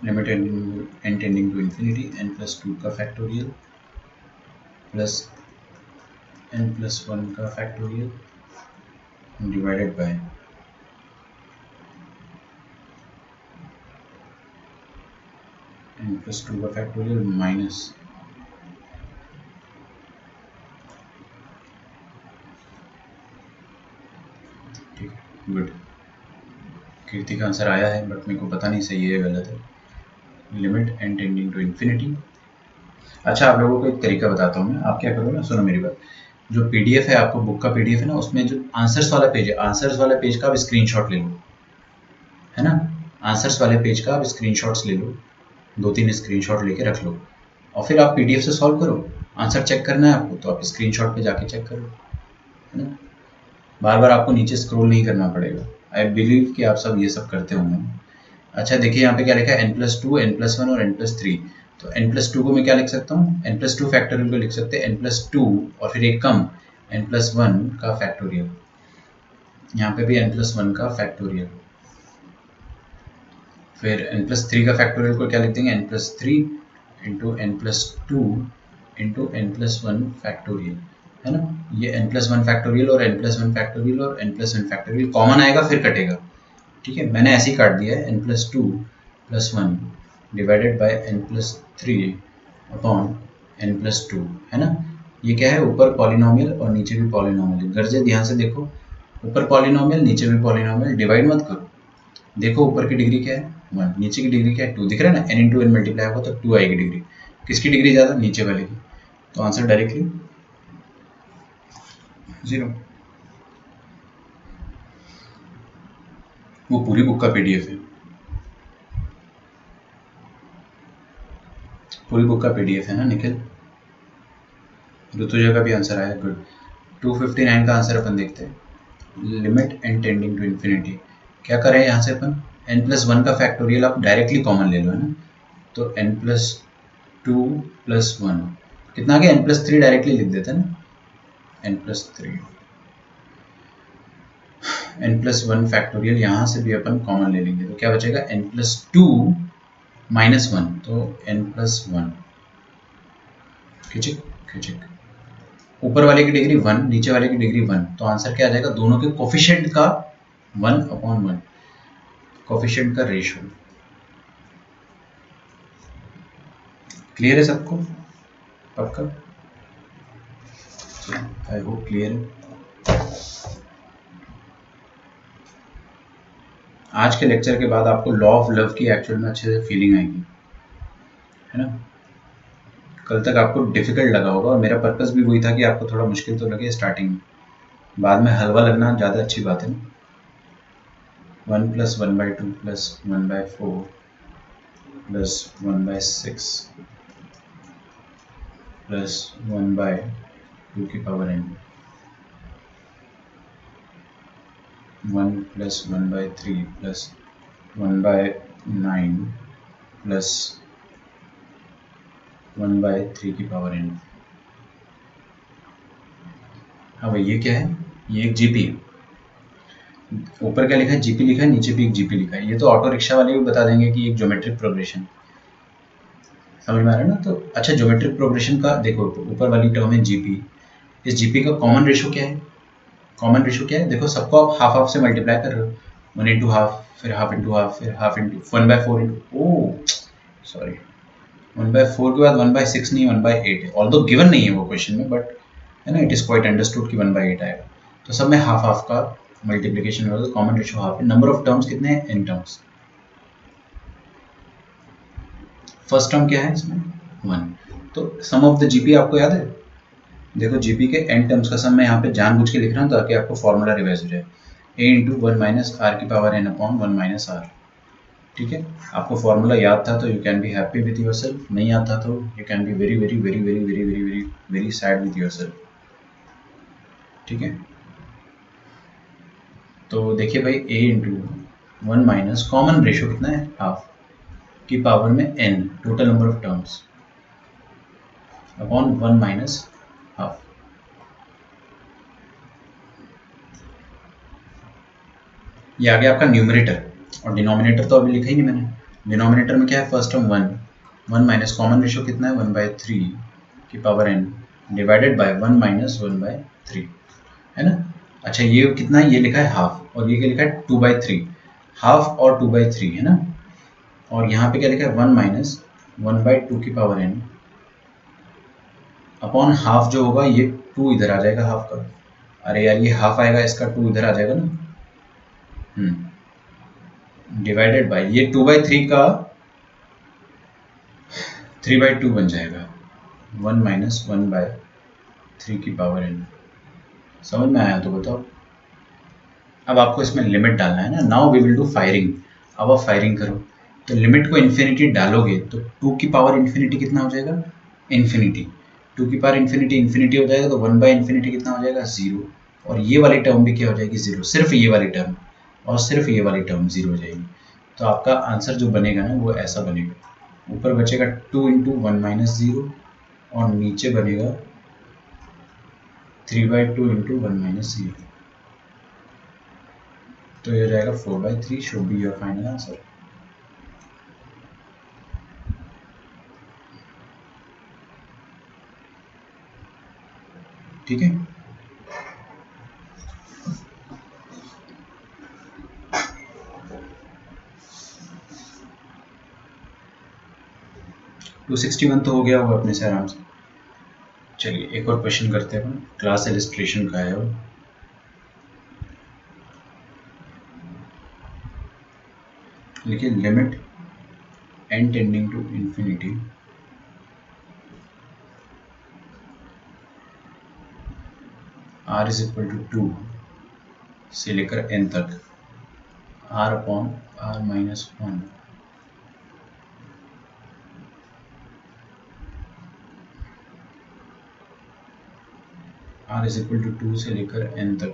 Limit n tending to infinity n plus two का factorial plus n plus one का factorial divided by n plus two का फैक्टोरियल माइनस ठीक है, गुड। कीर्ति का आंसर आया है बट मेरे को पता नहीं सही है या गलत है। Limit n tending to infinity. अच्छा आप लोगों को एक तरीका बताता हूँ मैं, आप क्या करो ना, सुनो मेरी बात। जो PDF है, आपको बुक का PDF है ना, उसमें जो आंसर्स वाला पेज है, आंसर्स वाला पेज का आप स्क्रीनशॉट ले लो, है ना, आंसर्स वाले पेज का आप स्क्रीनशॉट्स ले लो, 2-3 स्क्रीनशॉट लेके रख लो, और फिर आप PDF से सॉल्व करो। आंसर चेक करना है आपको तो आप स्क्रीनशॉट पे जाके चेक करो, है ना, बार बार आपको नीचे स्क्रॉल नहीं करना पड़ेगा। आई बिलीव कि आप सब ये सब करते होंगे। अच्छा देखिए यहाँ पे क्या लिखा है, n plus to, n plus one और n प्लस थ्री। तो n प्लस टू को मैं क्या लिख सकता हूँ, n प्लस टू फैक्टोरियल को लिख सकते हैं n प्लस टू और फिर एक कम n प्लस वन का फैक्टोरियल, यहाँ पे भी n प्लस वन का फैक्टोरियल, फिर n प्लस थ्री का फैक्टोरियल को क्या लिख देंगे, n plus three into n plus two into n plus one factorial, है ना। ये n प्लस वन फैक्टोरियल और n प्लस वन फैक्टोरियल और n plus one factorial common आएगा फिर कटेगा। ठीक है, मैंने ऐसे ही काट दिया है, n plus two plus one divided by n plus three upon n plus to, है ना। ये क्या है, ऊपर पॉलिनोमियल और नीचे भी पॉलिनोमियल है। गर्जे ध्यान से देखो, ऊपर पॉलिनोमियल नीचे भी पॉलिनोमियल, डिवाइड मत करो। देखो ऊपर की डिग्री क्या है 1, नीचे की डिग्री क्या है 2, दिख रहा है ना, n इंटू एन मल्टीप्लाई होगा तो 2 आएगी डिग्री। किसकी डिग्री ज़्यादा, नीचे वाले की, तो आंसर डायरेक्टली 0। वो पूरी बुक का PDF है, पूरी बुक का पीडीएफ है ना निखिल? ऋतुजा का भी आंसर आया, गुड। 259 का आंसर अपन देखते हैं, limit n tending to infinity. क्या करें यहाँ से अपन, n+1 का फैक्टोरियल आप डायरेक्टली कॉमन ले लो, है ना, तो n+2+1 कितना आ गया, n+3 डायरेक्टली लिख देते हैं ना, n+3, n+1 फैक्टोरियल यहाँ से भी अपन कॉमन ले लेंगे, तो क्या बचेगा, n+2-1, तो n+1, खिचिक खिचिक, ऊपर वाले की डिग्री 1, नीचे वाले की डिग्री 1, तो आंसर क्या आ जाएगा, दोनों के कोफिशिएंट का 1/1, कोफिशिएंट का रेशियो। क्लियर है सबको, पक्का? आई होप क्लियर है। आज के लेक्चर के बाद आपको लॉ ऑफ लव की एक्चुअल में अच्छे से फीलिंग आएगी, है ना। कल तक आपको डिफिकल्ट लगा होगा, और मेरा पर्पस भी वही था कि आपको थोड़ा मुश्किल तो लगे स्टार्टिंग में, बाद में हलवा लगना ज़्यादा अच्छी बात है ना। 1+1/2 + 1/4 + 1/6 + 1/2 की पावर n, 1 + 1/3 + 1/9 + 1/3 की पावर n। हाँ भाई, ये क्या है, ये एक जीपी है, ऊपर क्या लिखा है, जीपी लिखा है, नीचे भी एक जीपी लिखा है। ये तो ऑटो रिक्शा वाले भी बता देंगे कि एक ज्योमेट्रिक प्रोग्रेशन, समझ में आ रहा है ना। तो अच्छा, ज्योमेट्रिक प्रोग्रेशन का देखो, ऊपर वाली टर्म है जीपी, इस जीपी का कॉमन रेशो क्या है, कॉमन रेशो क्या है, देखो सबको आप हाफ हाफ से मल्टीप्लाई कर रहे हो, 1 × हाफ, फिर हाफ इंटू हाफ, फिर हाफ इंटू 1/4 इंटू, ओ सॉरी, 1/4 के बाद 1/6 नहीं, 1/8 है, ऑल्दो गिवन नहीं है वो क्वेश्चन में, बट है ना, इट इज क्वाइट अंडरस्टूड कि 1/8 आएगा। तो सब में हाफ हाफ का मल्टीप्लिकेशन होगा, तो कॉमन रेशो हाफ है। नंबर ऑफ टर्म्स कितने हैं, n टर्म्स। फर्स्ट टर्म क्या है इसमें, 1, तो सम ऑफ द जीपी आपको याद है, देखो जीपी के n टर्म्स का सम मैं यहाँ पे जानबूझ के लिख रहा हूँ ताकि आपको फॉर्मूला रिवाइज हो जाए, a × 1 - r की पावर n/1 - r, ठीक है। आपको फॉर्मूला याद था तो you can be happy with your self, नहीं आता तो you can be very very very very very very very very sad with your self, ठीक है। तो देखिए भाई, a × 1 - कॉमन रेशो कितना है, हाफ की पावर में n, total number of terms, upon 1 - half. ये आ गया आपका न्यूमरेटर, और डिनोमिनेटर तो अभी लिखा ही नहीं मैंने। डिनोमिनेटर में क्या है, फर्स्ट टर्म 1 - कॉमन रेशो कितना है, 1/3 की पावर n डिवाइडेड बाय 1 - 1/3, है ना। अच्छा, ये कितना है, ये लिखा है हाफ, और ये क्या लिखा है, 2/3, हाफ और 2/3, है ना। और यहाँ पे क्या लिखा है, 1 - 1/2 की पावर n अपॉन हाफ, जो होगा ये 2 इधर आ जाएगा हाफ का, अरे यार ये हाफ आएगा, इसका 2 इधर आ जाएगा ना, डिवाइडेड बाय ये 2/3 का 3/2 बन जाएगा, 1 - 1/3 की पावर n। समझ में आया तो बताओ। अब आपको इसमें लिमिट डालना है ना, now we will do firing. अब आप फायरिंग करो, तो लिमिट को इन्फिनिटी डालोगे तो 2 की पावर इन्फिनिटी कितना हो जाएगा, इन्फिनिटी, 2 की पावर इन्फिनिटी इन्फिनिटी हो जाएगा, तो 1/∞ कितना हो जाएगा, 0, और ये वाली टर्म भी क्या हो जाएगी, 0, सिर्फ ये वाली टर्म, और सिर्फ ये वाली टर्म 0 हो जाएगी। तो आपका आंसर जो बनेगा ना, वो ऐसा बनेगा, ऊपर बचेगा 2 × 1 - 0, और नीचे बनेगा 3/2 × 1 - 0, तो ये हो जाएगा 4/3, should be your final answer. ठीक है, टू 261 तो हो गया होगा अपने से आराम से। चलिए एक और क्वेश्चन करते हैं, क्लास इलिस्ट्रेशन का है वो। देखिए, limit n tending to infinity r = 2 से लेकर n तक, r/r - 1 r is equal to 2 से लेकर n तक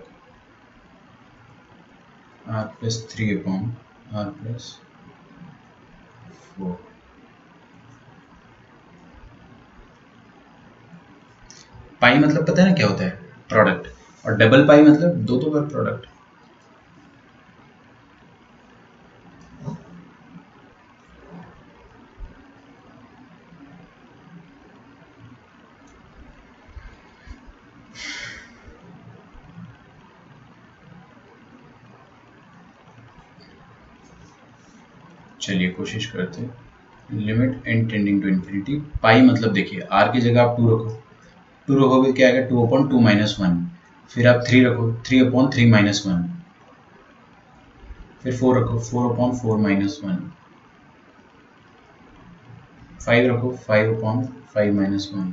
r plus 3 upon r plus 4। पाई मतलब पता है ना क्या होता है, प्रोडक्ट, और डबल पाई मतलब दो बार प्रोडक्ट। चलिए कोशिश करते हैं। Limit n tending to infinity, pi मतलब देखिए r की जगह आप 2 रखो, 2 रखोगे क्या आएगा, 2 अपॉन 2 माइनस 1, फिर आप 3 रखो, 3 अपॉन 3 माइनस 1, फिर 4 रखो, 4 अपॉन 4 माइनस 1, 5 रखो, 5 अपॉन 5 माइनस 1,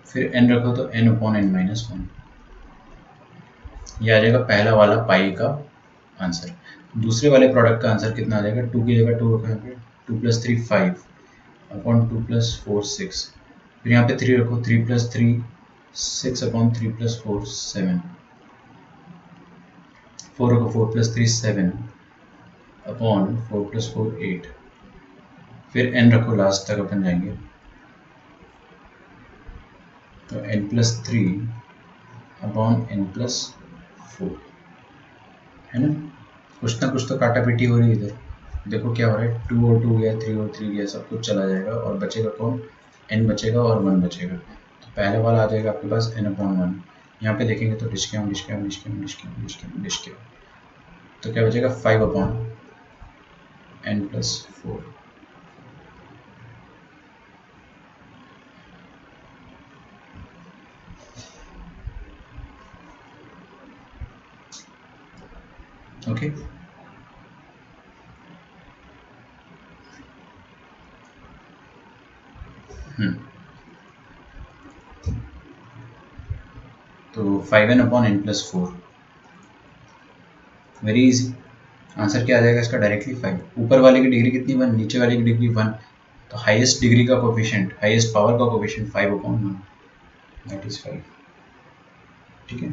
फिर n रखो तो n अपॉन n माइनस 1। ये आ जाएगा पहला वाला पाई का आंसर। दूसरे वाले प्रोडक्ट का आंसर कितना आ जाएगा, 2 की जगह 2 रखो, यहाँ पे 2 प्लस 3 5 अपॉन 2 प्लस 4 6, फिर यहाँ पे 3 रखो, 3 प्लस 3 6 अपॉन 3 प्लस 4 7, 4 रखो, 4 प्लस 3 7 अपॉन 4 प्लस 4 8, फिर n रखो, लास्ट तक अपन जाएंगे तो n plus 3 upon n plus 4, है ना। कुछ ना कुछ तो काटा पीटी हो रही है इधर। देखो क्या हो रहा है, 2 और 2 गया, 3 और 3 गया, सब कुछ चला जाएगा और बचेगा कौन, n बचेगा और 1 बचेगा। तो पहले वाला आ जाएगा आपके पास n अपॉन 1। यहाँ पे देखेंगे तो डिस्काउंट, तो क्या बचेगा 5 अपॉन n प्लस 4। ओके, तो 5n upon n plus 4, very easy. Answer क्या आ जाएगा इसका, डायरेक्टली 5। ऊपर वाले की डिग्री कितनी 1, नीचे वाले की डिग्री 1, तो हाईएस्ट डिग्री का कोफिशिएंट, हाईएस्ट पावर का कोफिशिएंट 5 अपॉन 1, दैट इज 5। ठीक है,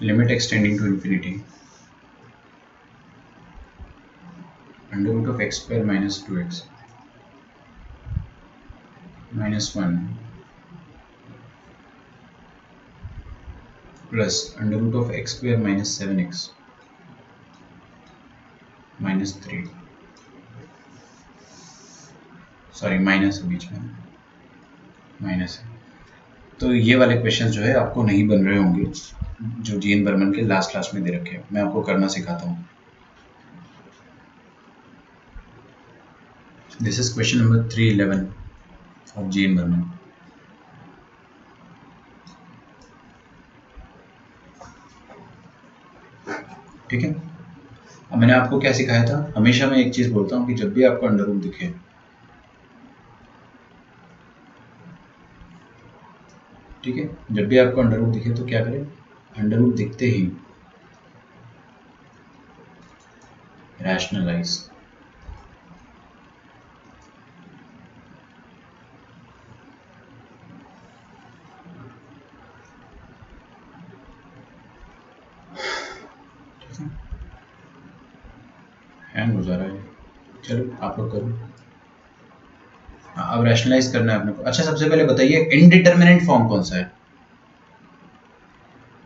limit x tending to infinity, under root of x square minus 2x minus 1 plus under root of x square minus 7x minus 3, sorry minus है बीच में, माइनस है। तो ये वाले क्वेश्चन जो है आपको नहीं बन रहे होंगे, जो जीएन बर्मन के लास्ट क्लास में दे रखे हैं, मैं आपको करना सिखाता हूँ। This is question number 311 of GN Berman. ठीक है, अब मैंने आपको क्या सिखाया था, हमेशा मैं एक चीज बोलता हूँ कि जब भी आपको अंडर रूट दिखे, ठीक है, जब भी आपको अंडर रूट दिखे तो क्या करें, अंडर रूट दिखते ही रैशनलाइज। हैंग हो जा रहा है, चलो आप लोग करो। अब रैशनलाइज करना है अपने को। अच्छा, सबसे पहले बताइए इनडिटरमिनेंट फॉर्म कौन सा है।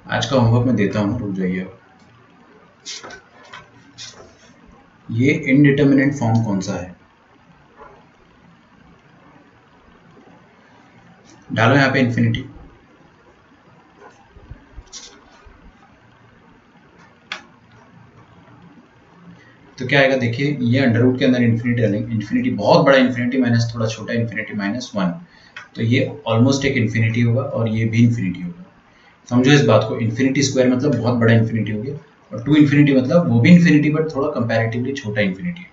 आज का होमवर्क मैं देता हूँ, रुक जाइए। ये इनडिटरमिनेंट फॉर्म कौन सा है, डालो यहाँ पे इन्फिनिटी। तो क्या आएगा, देखिए ये अंडर रूट के अंदर इन्फिनिटी डालेंगे, इन्फिनिटी बहुत बड़ा इन्फिनिटी माइनस थोड़ा छोटा इन्फिनिटी माइनस 1, तो ये ऑलमोस्ट एक इन्फिनिटी होगा और ये भी इन्फिनिटी होगा। समझो इस बात को, इन्फिनिटी स्क्वायर मतलब बहुत बड़ा इन्फिनिटी हो गया, और टू इन्फिनिटी मतलब वो भी इन्फिनिटी बट थोड़ा कंपैरेटिवली छोटा इन्फिनिटी।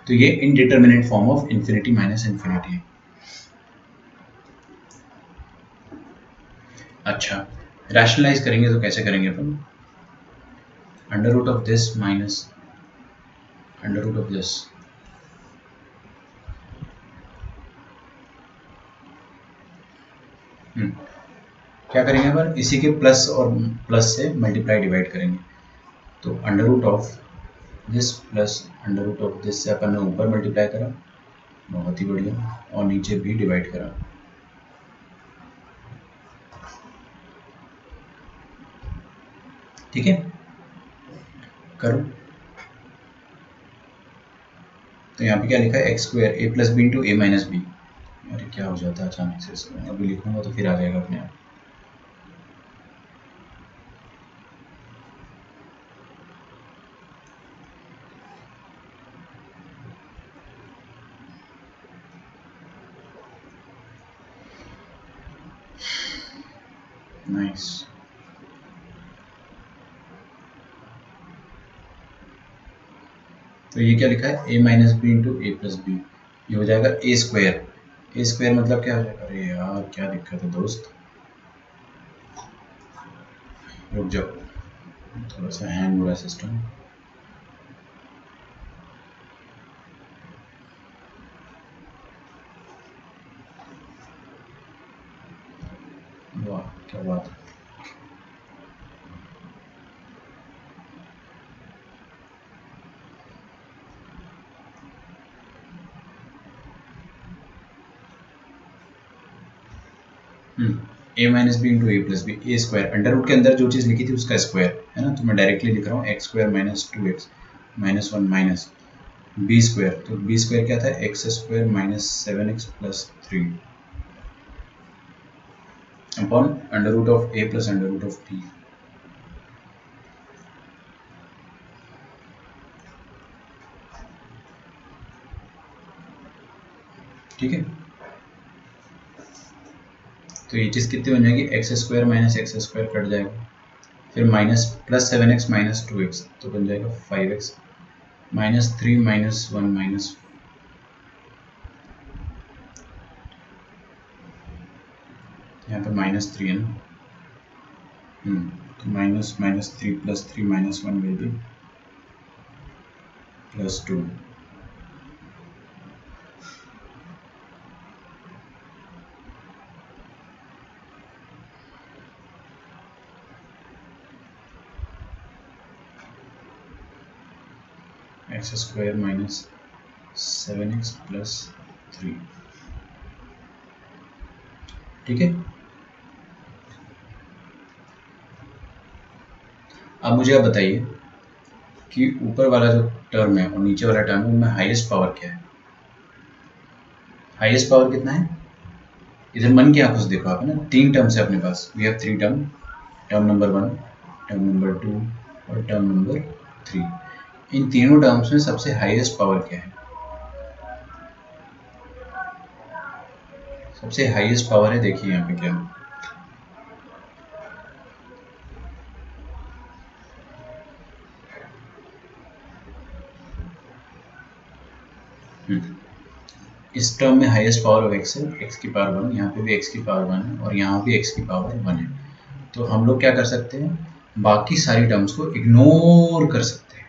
तो ये indeterminate form of infinity minus infinity है। अच्छा, रैशनलाइज करेंगे तो कैसे करेंगे अपन? Under root of this minus under root of this, क्या करेंगे अपन? इसी के प्लस और प्लस से मल्टीप्लाई डिवाइड करेंगे। तो under root of this plus under root of this से अपन ने ऊपर मल्टीप्लाई करा, बहुत ही बढ़िया, और नीचे भी डिवाइड करा। ठीक है, करो। तो यहाँ पे क्या लिखा है? एक्स स्क्वायर ए प्लस बी इंटू ए माइनस बी। अरे क्या हो जाता है अचानक से इसमें, अभी लिखूंगा तो फिर आ जाएगा अपने आप। नाइस। तो ये क्या लिखा है? ए minus B into a plus B, ये हो जाएगा ए स्क्वायर। ए स्क्वायर मतलब क्या हो जाएगा? अरे यार क्या दिक्कत है दोस्त, रुक जाओ, थोड़ा सा हैंग हो रहा है सिस्टम। वाह क्या बात है। ए minus B into a plus B, A square under root के अंदर जो चीज़ लिखी थी उसका स्क्वायर है ना, तो मैं डायरेक्टली लिख रहा हूँ x square minus 2x minus 1 minus b square. तो बी स्क्वायर क्या था? X square minus 7x plus 3 upon under root of a plus under root of t. ठीक है, तो ये चीज़ कितनी बन जाएगी? X square minus x square cut जाएगा, फिर minus plus 7x minus 2x, तो बन जाएगा 5x माइनस 3 माइनस 1 माइनस, यहाँ पे माइनस 3 है ना, तो minus minus 3 plus 3 minus 1 will be plus 2। X square minus 7x plus 3। ठीक है, अब मुझे आप बताइए कि ऊपर वाला जो टर्म है और नीचे वाला टर्म है उनमें हाईएस्ट पावर क्या है? हाईएस्ट पावर कितना है? इधर मन की आंखों से देखो आप, है ना, 3 टर्म्स है अपने पास, we have 3 term, term number 1, term number 2 और टर्म नंबर 3। इन तीनों टर्म्स में सबसे हाईएस्ट पावर क्या है? सबसे हाईएस्ट पावर है, देखिए यहाँ पे क्या है। इस टर्म में हाईएस्ट पावर ऑफ एक्स है, एक्स की पावर 1, यहाँ पे भी एक्स की पावर 1 है और यहाँ भी एक्स की पावर 1 है। तो हम लोग क्या कर सकते हैं? बाकी सारी टर्म्स को इग्नोर कर सकते हैं,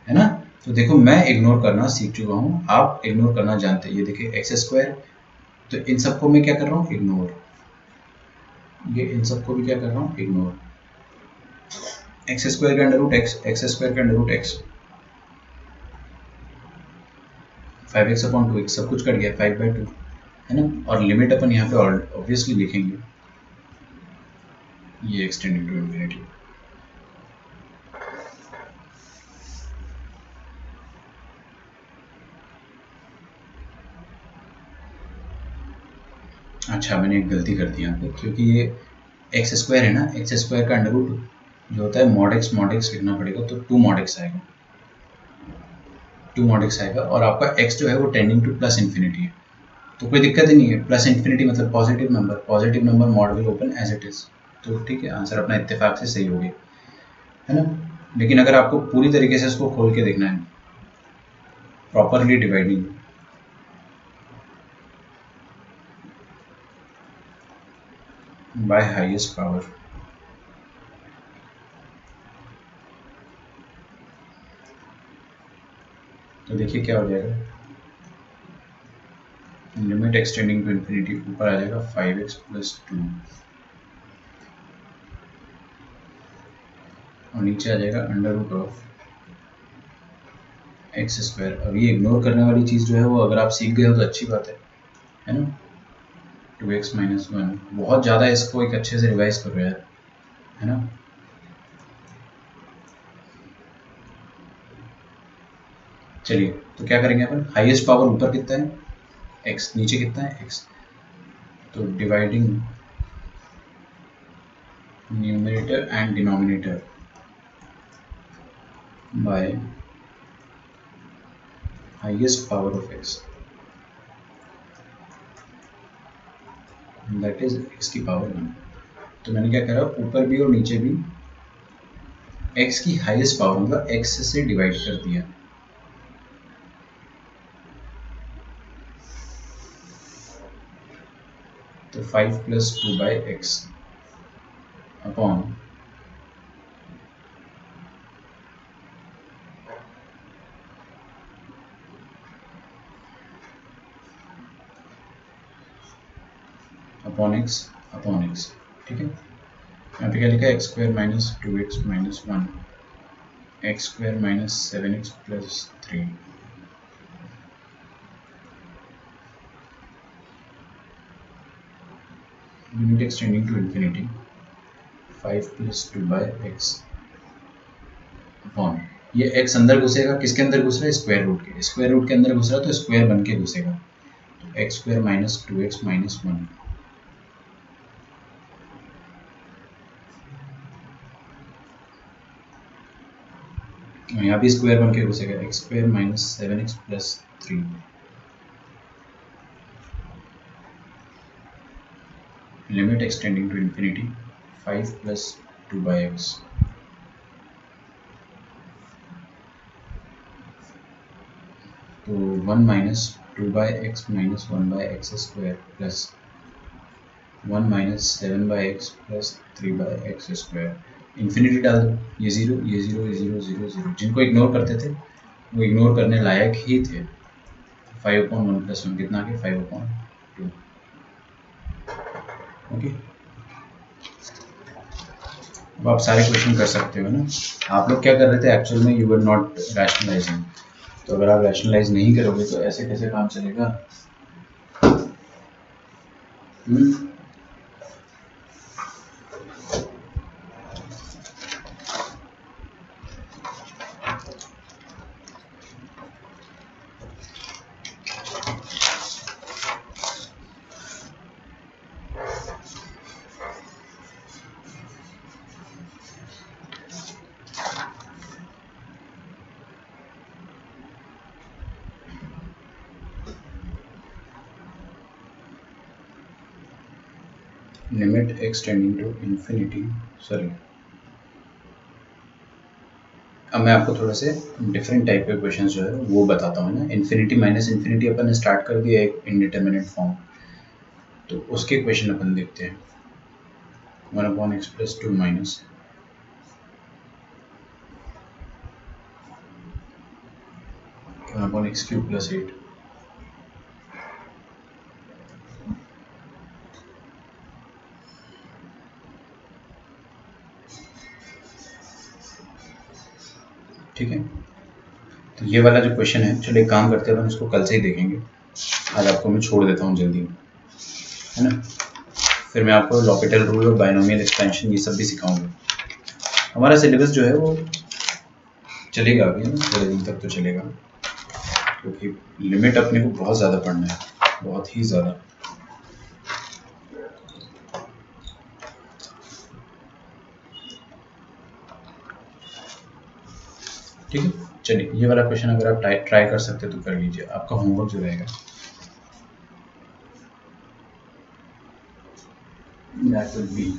है ना। तो देखो मैं इग्नोर करना सीख चुका हूँ, आप इग्नोर करना जानते हैं। ये देखिए एक्स स्क्वायर, तो इन सबको मैं क्या कर रहा हूँ? इग्नोर। ये इन सबको भी क्या कर रहा हूँ? इग्नोर। एक्स स्क्वायर का under root x, x square का under root x, 5x upon 2x, सब कुछ कट गया, 5/2 है ना। और लिमिट अपन यहाँ पे ऑब्वियसली लिखेंगे, ये एक्सटेंडेड टू इन्फिनिटी। अच्छा मैंने एक गलती कर दी यहाँ पे, क्योंकि ये एक्स स्क्वायर है ना, एक्स स्क्वायर का अंडर रूट जो होता है मॉड एक्स लिखना पड़ेगा, तो 2 मॉड एक्स आएगा, 2 मॉड एक्स आएगा, और आपका x जो है वो टेंडिंग टू प्लस इन्फिनिटी है, तो कोई दिक्कत ही नहीं है। प्लस इन्फिनिटी मतलब positive number mod will open as it is. तो ठीक है, आंसर अपना इत्तेफाक से सही हो गया, है ना। लेकिन अगर आपको पूरी तरीके से इसको खोल के देखना है, properly dividing, by highest power, तो देखिए क्या हो जाएगा। लिमिट एक्सटेंडिंग टू इन्फिनिटी, ऊपर आ जाएगा 5x + 2 और नीचे आ जाएगा √(x²). अब ये इग्नोर करने वाली चीज़ जो है वो अगर आप सीख गए हो तो अच्छी बात है ना। 2x - 1, बहुत ज़्यादा इसको एक अच्छे से रिवाइज करो यार, है ना। चलिए तो क्या करेंगे अपन, हाईएस्ट पावर ऊपर कितना है x, नीचे कितना है x, तो dividing numerator and denominator by highest power of x, that is x की पावर 1। तो मैंने क्या करा, ऊपर भी और नीचे भी x की हाईएस्ट पावर मतलब x से डिवाइड कर दिया। तो 5 + 2/x अपॉन x, ठीक है। यहाँ पे क्या लिखा है, x² - 2x - 1, x² - 7x + 3, limit x tending to infinity 5 + 2/x upon, ये x अंदर घुसेगा, किसके अंदर घुस रहा है, स्क्वायर रूट के, स्क्वायर रूट के अंदर घुस रहा है तो स्क्वायर बन के घुसेगा, तो x² - 2x - 1, यहाँ भी स्क्वायर बन के घुसेगा, x² - 7x + 3, limit x tending to infinity 5 + 2/x, तो 1 - 2/x - 1/x² plus 1 - 7/x + 3/x², infinity डाल दो, ये 0 ये 0 ये 0 0 0, जिनको इग्नोर करते थे वो इग्नोर करने लायक ही थे। 5/1 + 1 कितना आ गया, 5/2। ओके, अब आप सारे क्वेश्चन कर सकते हो ना। आप लोग क्या कर रहे थे एक्चुअल में, यू वर नॉट रैशनलाइजिंग। तो अगर आप रैशनलाइज नहीं करोगे तो ऐसे कैसे काम चलेगा। Limit x tending to infinity, sorry, अब मैं आपको थोड़ा से डिफरेंट टाइप के क्वेश्चंस जो है वो बताता हूँ ना। इन्फिनिटी माइनस इन्फिनिटी अपन ने स्टार्ट कर दिया एक इनडिटर्मिनेट फॉर्म, तो उसके क्वेश्चन अपन देखते हैं। 1/x + 2 माइनस 1/x³ + 8, ठीक है। तो ये वाला जो क्वेश्चन है, चलो एक काम करते हैं अपन इसको कल से ही देखेंगे, आज आपको मैं छोड़ देता हूँ जल्दी, है ना। फिर मैं आपको लॉपिटल रूल और बाइनोमियल एक्सपेंशन ये सब भी सिखाऊंगा। हमारा सिलेबस जो है वो चलेगा अभी ना, थोड़े दिन तक तो चलेगा, क्योंकि लिमिट अपने को बहुत ज़्यादा पढ़ना है, बहुत ही ज़्यादा। ठीक है, चलिए ये वाला क्वेश्चन अगर आप ट्राई कर सकते तो कर लीजिए, आपका होमवर्क जो रहेगा। दैट विल बी,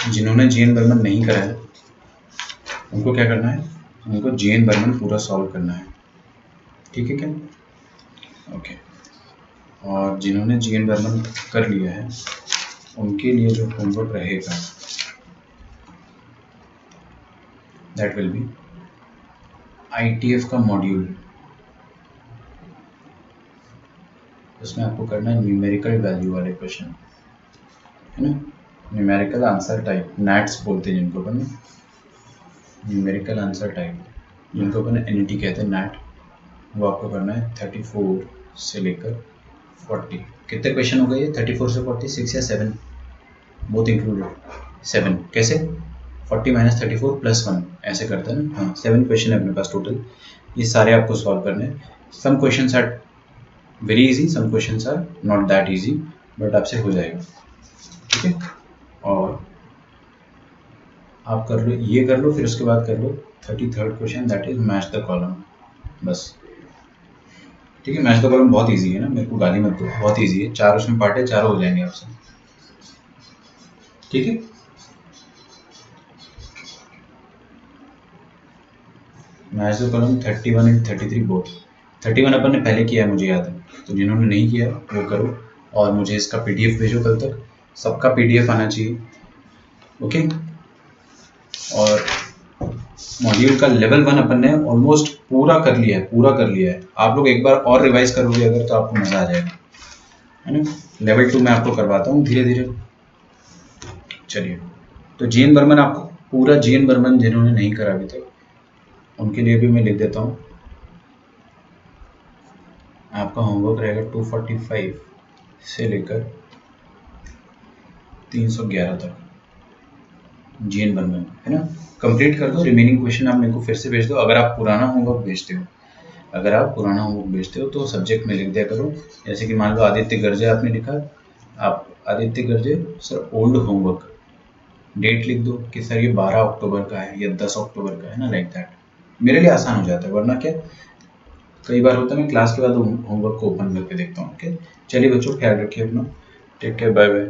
जिन्होंने जीएन बर्मन नहीं करा है उनको क्या करना है, उनको जीएन बर्मन पूरा सॉल्व करना है, ठीक है क्या? ओके। और जिन्होंने जीएन बर्मन कर लिया है उनके लिए जो होमवर्क रहेगा दैट विल बी आईटीएफ का मॉड्यूल, उसमें आपको करना है न्यूमेरिकल वैल्यू वाले क्वेश्चन, है ना, न्यूमेरिकल आंसर टाइप, नैट्स बोलते हैं जिनको अपन, न्यूमेरिकल आंसर टाइप जिनको अपन एनईटी कहते हैं, नैट, वो आपको करना है 34 से लेकर 40। कितने क्वेश्चन हो गए ये 34 से 40, 6 या 7 बोथ इंक्लूडेड? 7। कैसे? 40 माइनस 34 प्लस 1 ऐसे करते हैं ना, हाँ 7 क्वेश्चन है अपने पास टोटल, ये सारे आपको सॉल्व करने हैं। Some questions are very easy, some questions are not that easy, but आपसे हो जाएगा, ठीक है? और आप कर लो, ये कर लो, फिर उसके बाद कर लो 33rd question, that is match the column, बस, ठीक है? मैच द कॉलम बहुत इजी है ना, मेरे को गाली मत दो, बहुत इजी है, 4 उसमें पार्ट है, चारों हो जाएंगे आपसे, ठीक है? Match the column 31 and 33 both, 31 अपन ने पहले किया है मुझे याद है, तो जिन्होंने नहीं किया वो करो, और मुझे इसका पीडीएफ भेजो कल तक, सबका पीडीएफ आना चाहिए, ओके? और मॉड्यूल का लेवल 1 अपन ने ऑलमोस्ट पूरा कर लिया है, पूरा कर लिया है। आप लोग एक बार और रिवाइज करोगे अगर तो आपको मजा आ जाएगा, है ना? लेवल 2 मैं आपको करवाता हूँ धीरे धीरे। चलिए, तो जीएन बर्मन, आपको पूरा जीएन बर्मन जिन्होंने नहीं करा अभी तक उनके लिए भी मैं लिख देता हूँ, आपका होमवर्क रहेगा 245 से लेकर 311 तक जीएन बर्मन, है ना? कंप्लीट कर दो, रिमेनिंग क्वेश्चन आप मेरे को फिर से भेज दो। अगर आप पुराना होमवर्क भेजते हो, अगर आप पुराना होमवर्क भेजते हो तो सब्जेक्ट में लिख दिया करो, जैसे कि मान लो आदित्य गर्जे आपने लिखा, आप Aditya Garje sir old homework, date लिख दो कि सर ये 12 अक्टूबर का है या 10 अक्टूबर का है ना, लाइक दैट, मेरे लिए आसान हो जाता है, वरना क्या कई बार होता है मैं क्लास के बाद होमवर्क को ओपन करके देखता हूँ। ओके, चलिए बच्चों, ख्याल रखिए अपना, टेक केयर, बाय बाय।